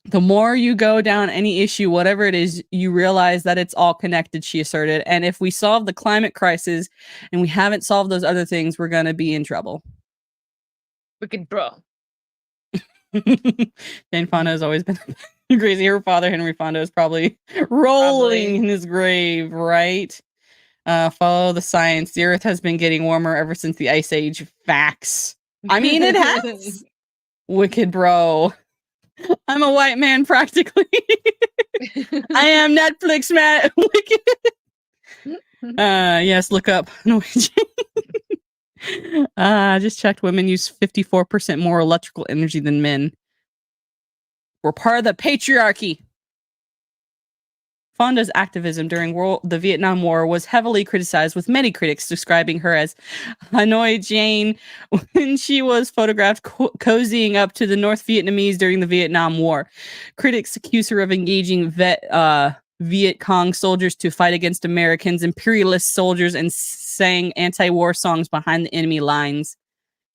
The more you go down any issue, whatever it is, you realize that it's all connected, she asserted. And if we solve the climate crisis and we haven't solved those other things, we're going to be in trouble. Wicked bro. Jane Fonda has always been crazy. Her father, Henry Fonda, is probably rolling in his grave, right? Follow the science. The earth has been getting warmer ever since the Ice Age. Facts. I mean, it has. Wicked bro. I'm a white man practically. I am Netflix man. Yes, look up Norwegian. Just checked. Women use 54% more electrical energy than men. We're part of the patriarchy. Fonda's activism during the Vietnam War was heavily criticized, with many critics describing her as Hanoi Jane when she was photographed cozying up to the North Vietnamese during the Vietnam War. Critics accuse her of engaging Viet Cong soldiers to fight against Americans, imperialist soldiers, and sang anti-war songs behind the enemy lines.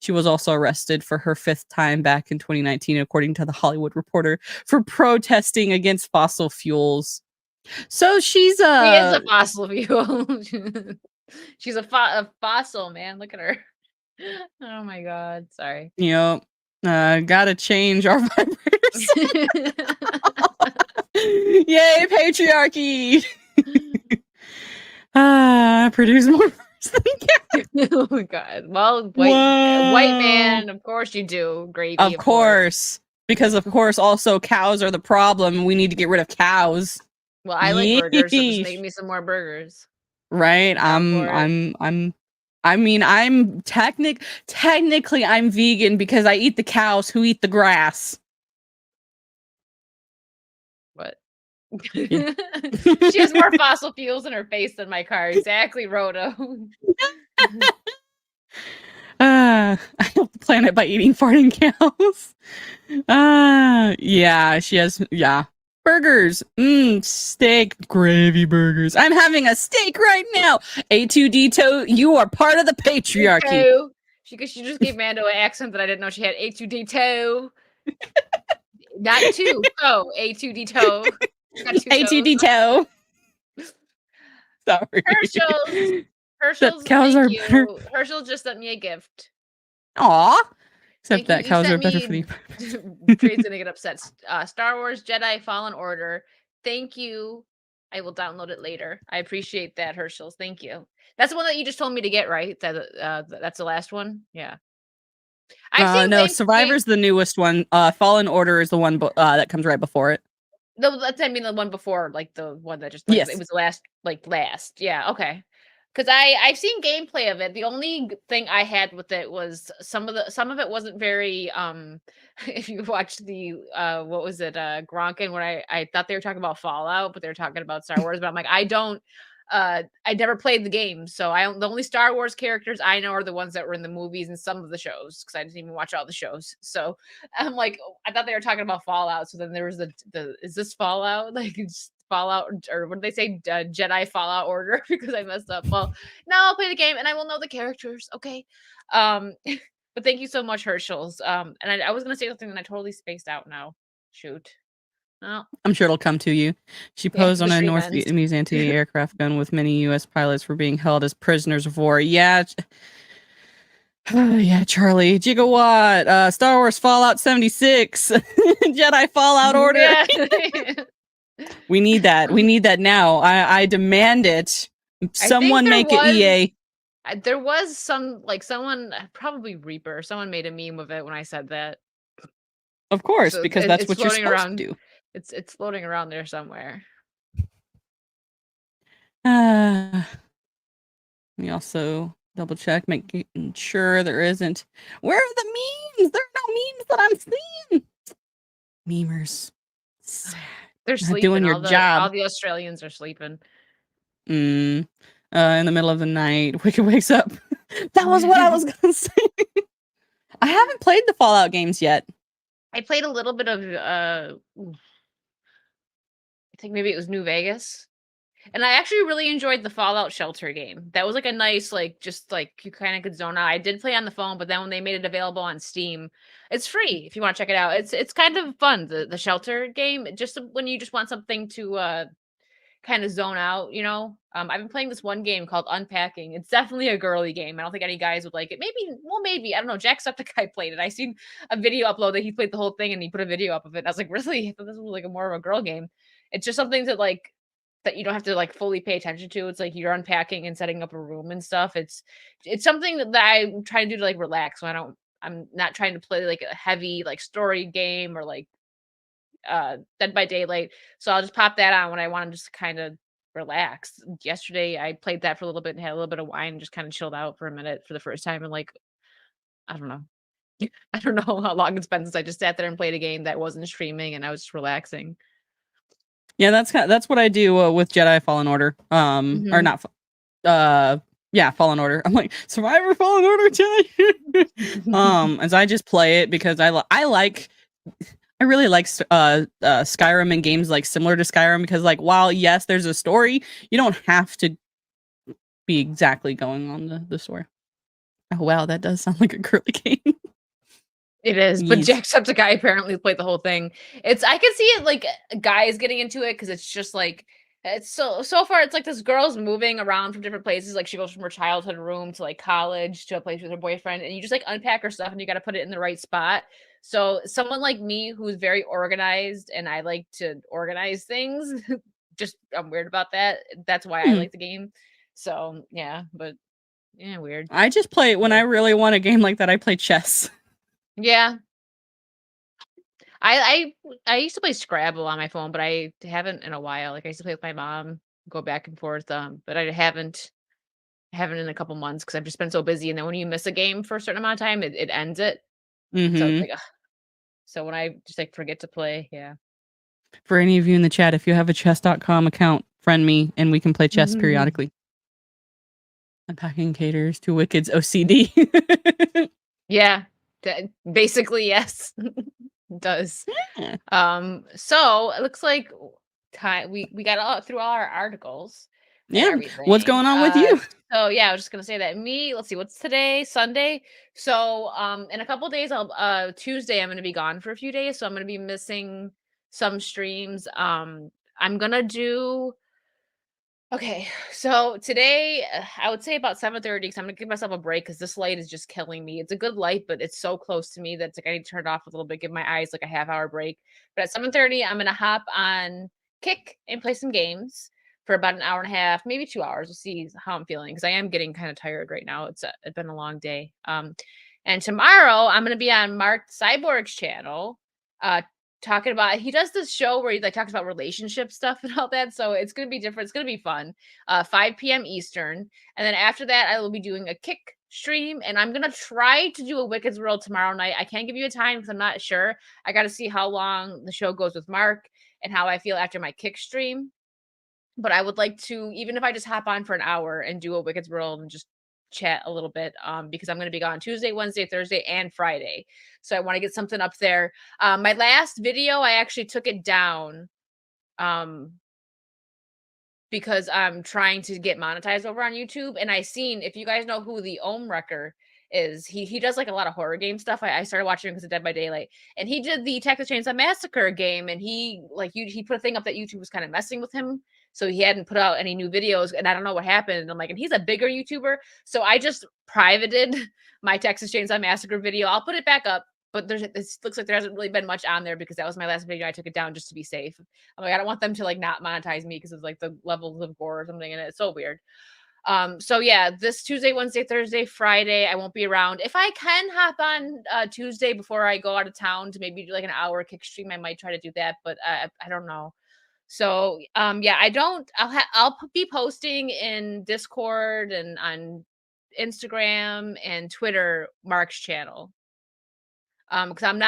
She was also arrested for her 5th time back in 2019, according to The Hollywood Reporter, for protesting against fossil fuels. So she is a fossil fuel. She's a fossil, man. Look at her. Oh my god. Sorry. Gotta change our vibrators. Yay, patriarchy. Produce more than Oh my god. Well, white man, of course you do. Gravy. Of course. Because of course also cows are the problem. We need to get rid of cows. Well, I like burgers, so just make me some more burgers. Right? I'm technically I'm vegan because I eat the cows who eat the grass. What? She has more fossil fuels in her face than my car. Exactly, Rhoda. I help the planet by eating farting cows. Yeah, she has, burgers, steak, gravy burgers. I'm having a steak right now. A2D2, you are part of the patriarchy. She just gave Mando an accent that I didn't know she had. A2D2. Not two. Oh, A2D2. A2D2. Sorry. Herschel's, cows are better. Herschel just sent me a gift. Aw. Except that cows are better for you. Trade's gonna get upset. Star Wars Jedi Fallen Order. Thank you. I will download it later. I appreciate that, Herschel. Thank you. That's the one that you just told me to get, right? That's the last one. Yeah. No, Survivor's the newest one. Fallen Order is the one that comes right before it. No, that's the one before, like the one that just it was the last. Yeah, okay. Because I've seen gameplay of it. The only thing I had with it was some of it wasn't very if you watched the what was it, Gronkin, when I thought they were talking about Fallout, but they were talking about Star Wars, but I'm like, I never played the game, so the only Star Wars characters I know are the ones that were in the movies and some of the shows, because I didn't even watch all the shows. So I'm like, I thought they were talking about Fallout. So then there was the is this Fallout? Like it's Fallout, or what did they say? Jedi Fallout Order, because I messed up. Well, now I'll play the game and I will know the characters. Okay. But thank you so much, Herschel's. And I was gonna say something and I totally spaced out now. Shoot. No. I'm sure it'll come to you. She Yeah, posed the on a stream North ends. Vietnamese anti-aircraft gun with many U.S. pilots were being held as prisoners of war. Yeah. Yeah, Charlie. Gigawatt. Star Wars Fallout 76. Jedi Fallout Order. Yeah. We need that. We need that now. I demand it. Someone make it EA. There was some someone probably Reaper. Someone made a meme of it when I said that. Of course, So because that's it's what you're floating supposed around. to do. It's floating around there somewhere. We also double check, making sure there isn't. Where are the memes? There are no memes that I'm seeing. Memers. Sad. They're Not sleeping. doing your All job. the Australians are sleeping. In the middle of the night, Wicked wakes up. That was what I was gonna say. I haven't played the Fallout games yet. I played a little bit of I think maybe it was New Vegas. And I actually really enjoyed the Fallout Shelter game. That was a nice, just you kind of could zone out. I did play on the phone, but then when they made it available on Steam, it's free if you want to check it out. It's kind of fun, the Shelter game. Just when you just want something to kind of zone out, I've been playing this one game called Unpacking. It's definitely a girly game. I don't think any guys would like it. Maybe. I don't know. Jacksepticeye played it. I seen a video upload that he played the whole thing and he put a video up of it. And I was like, really? I thought this was more of a girl game. It's just something that you don't have to fully pay attention to. It's you're unpacking and setting up a room and stuff. It's something that I'm trying to do to relax. So I'm not trying to play a heavy story game or Dead by Daylight. So I'll just pop that on when I want to just kind of relax. Yesterday I played that for a little bit and had a little bit of wine and just kind of chilled out for a minute for the first time in I don't know. I don't know how long it's been since I just sat there and played a game that wasn't streaming and I was just relaxing. Yeah, that's what I do with Jedi Fallen Order. Or not. Fallen Order. I'm like Survivor Fallen Order Jedi. As I just play it because I really like Skyrim and games similar to Skyrim because while yes, there's a story, you don't have to be exactly going on the story. Oh wow, that does sound like a girly game. It is, but Yes. Jacksepticeye apparently played the whole thing. I can see it guys getting into it because it's just it's so far it's this girl's moving around from different places. She goes from her childhood room to college to a place with her boyfriend, and you just unpack her stuff and you got to put it in the right spot. So someone like me who's very organized and I like to organize things, just I'm weird about that. That's why I like the game. So yeah, but yeah, weird. I just play when I really want a game like that. I play chess. Yeah. I used to play Scrabble on my phone, but I haven't in a while. I used to play with my mom, go back and forth. But I haven't in a couple months because I've just been so busy. And then when you miss a game for a certain amount of time, it ends it. So it's ugh. So when I just forget to play, yeah. For any of you in the chat, if you have a chess.com account, friend me and we can play chess periodically. Unpacking caters to Wicked's OCD. Yeah. Basically, yes. It does. Yeah. So it looks like we got through all our articles. Yeah. What's going on with you? So yeah, I was just gonna say that let's see, what's today? Sunday. So in a couple days, Tuesday I'm gonna be gone for a few days, so I'm gonna be missing some streams. I'm gonna do okay, so today I would say about 7:30 because I'm gonna give myself a break because this light is just killing me. It's a good light, but it's so close to me that I need to turn it off a little bit, give my eyes a half-hour break. But at 7:30, I'm gonna hop on Kick and play some games for about an hour and a half, maybe 2 hours. We'll see how I'm feeling because I am getting kind of tired right now. It's been a long day. And tomorrow I'm gonna be on Mark Cyborg's channel, talking about he does this show where he talks about relationship stuff and all that. So it's gonna be different. It's gonna be fun. 5 p.m. Eastern. And then after that, I will be doing a Kick stream and I'm gonna try to do a Wicked's World tomorrow night. I can't give you a time because I'm not sure. I gotta see how long the show goes with Mark and how I feel after my Kick stream. But I would like to, even if I just hop on for an hour and do a Wicked's World and just chat a little bit, because I'm going to be gone Tuesday, Wednesday, Thursday, and Friday. So I want to get something up there. My last video, I actually took it down because I'm trying to get monetized over on YouTube. And I seen, if you guys know who the Ohm Wrecker is he does like a lot of horror game stuff. I started watching him because of Dead by Daylight, and he did the Texas Chainsaw Massacre game, and he put a thing up that YouTube was kind of messing with him, so he hadn't put out any new videos, and I don't know what happened. And I'm like, and he's a bigger YouTuber, so I just privated my Texas Chainsaw Massacre video. It back up, but it looks like there hasn't really been much on there because that was my last video. I took it down just to be safe. I'm like, I don't want them to like not monetize me because of like the levels of gore or something in it. It's so weird. So yeah, this Tuesday, Wednesday, Thursday, Friday, I won't be around. If I can hop on Tuesday before I go out of town to maybe do like an hour kick stream, I might try to do that, but I don't know. So yeah, I'll be posting in Discord and on Instagram and Twitter Mark's channel. Because I'm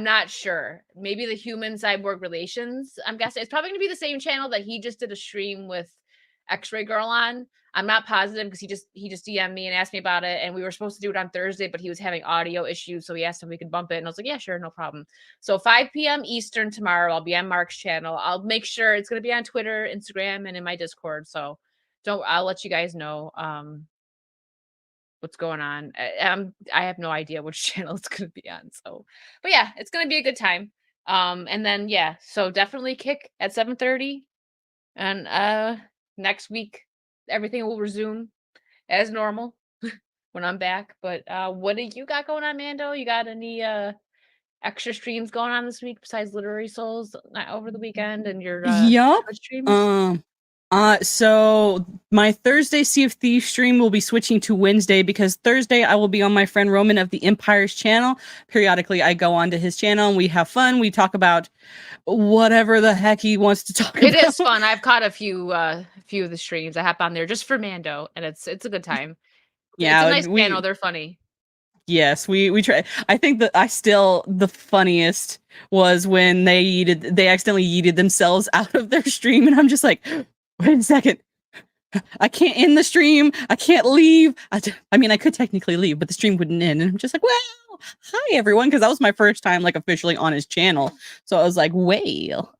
not sure. Maybe the human cyborg relations. I'm guessing it's probably gonna be the same channel that he just did a stream with X-Ray Girl on. I'm not positive because he just DM'd me and asked me about it, and we were supposed to do it on Thursday, but he was having audio issues, so he asked if we could bump it, and I was like, yeah, sure, no problem. So 5 p.m. Eastern tomorrow, I'll be on Mark's channel. I'll make sure it's gonna be on Twitter, Instagram, and in my Discord. So I'll let you guys know what's going on. I have no idea which channel it's gonna be on. So, but yeah, it's gonna be a good time. And then yeah, so definitely kick at 7:30, and next week everything will resume as normal when I'm back. But what do you got going on, Mando? You got any extra streams going on this week besides Literary Souls over the weekend and your Yup. Twitch streams? So my Thursday Sea of Thieves stream will be switching to Wednesday because Thursday I will be on my friend Roman of the Empire's channel. Periodically, I go onto his channel and we have fun. We talk about whatever the heck he wants to talk about. It is fun. I've caught a few of the streams. I hop on there just for Mando, and it's a good time. Yeah, it's a nice channel. They're funny. Yes, we try. I think that the funniest was when they accidentally yeeted themselves out of their stream, and I'm just like, wait a second, I can't end the stream. I can't leave. I mean, I could technically leave, but the stream wouldn't end, and I'm just like, well, hi everyone, because that was my first time like officially on his channel, so I was like, well.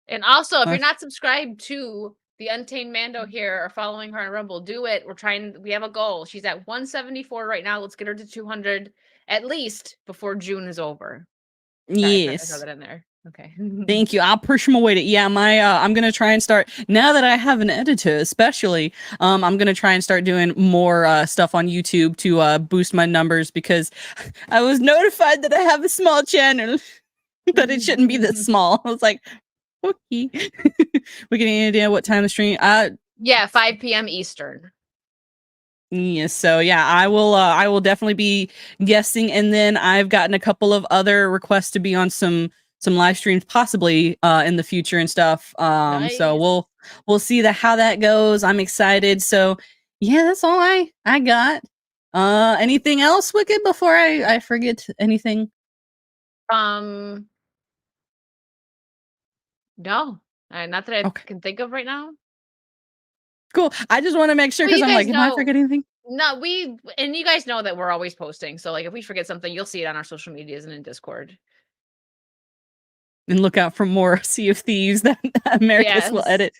And also, if you're not subscribed to the Untamed Mando here or following her on Rumble, do it. We have a goal. She's at 174 right now. Let's get her to 200 at least before June is over. Yes. I throw that in there. Okay. Thank you. I'll push my way to I'm gonna try and start now that I have an editor, especially. I'm gonna try and start doing more stuff on YouTube to boost my numbers because I was notified that I have a small channel, but it shouldn't be this small. I was like, okay. We get any idea what time the stream? Yeah, 5 p.m. Eastern. Yes, so yeah, I will definitely be guessing, and then I've gotten a couple of other requests to be on some live streams possibly in the future and stuff. Nice. So we'll see how that goes. I'm excited. So yeah, that's all I got. Anything else, Wicked, before I forget anything? No, not that I can think of right now. Cool. I just want to make sure because I'm like, am I forgetting anything? No, and you guys know that we're always posting. So like, if we forget something, you'll see it on our social medias and in Discord. And look out for more Sea of Thieves that Americus will edit.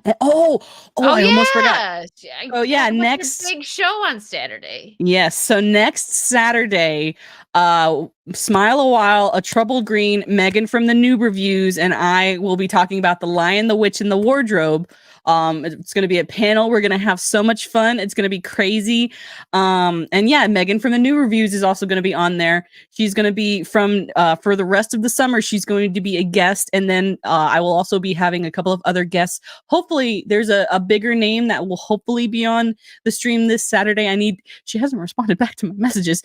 And, I almost forgot. Oh yeah, next big show on Saturday. Yes, so next Saturday, Smile a While, A Troubled Green, Megan from the Noob Reviews, and I will be talking about The Lion, the Witch, and the Wardrobe. It's going to be a panel. We're going to have so much fun. It's going to be crazy. And yeah, Megan from the New Reviews is also going to be on there. She's going to be for the rest of the summer. She's going to be a guest. And then, I will also be having a couple of other guests. Hopefully there's a bigger name that will hopefully be on the stream this Saturday. She hasn't responded back to my messages.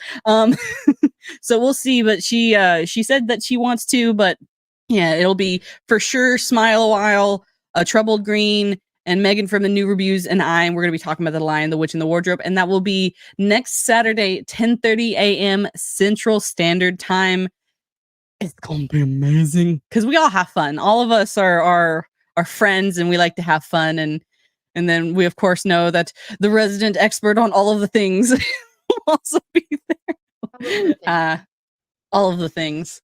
So we'll see, but she said that she wants to, but yeah, it'll be for sure Smile a While, A Troubled Green, and Megan from the New Reviews and we're going to be talking about The Lion, the Witch, and the Wardrobe. And that will be next Saturday, 10:30 a.m. Central Standard Time. It's going to be amazing because we all have fun. All of us are friends and we like to have fun. And then we, of course, know that the resident expert on all of the things will also be there. All of the things.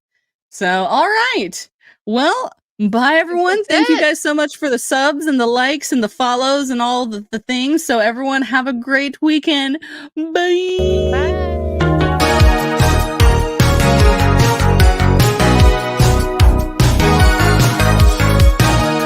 So, all right. Well, Bye, everyone. That's Thank you it. guys so much for the subs and the likes and the follows and all the things. So, everyone, have a great weekend. Bye. Bye.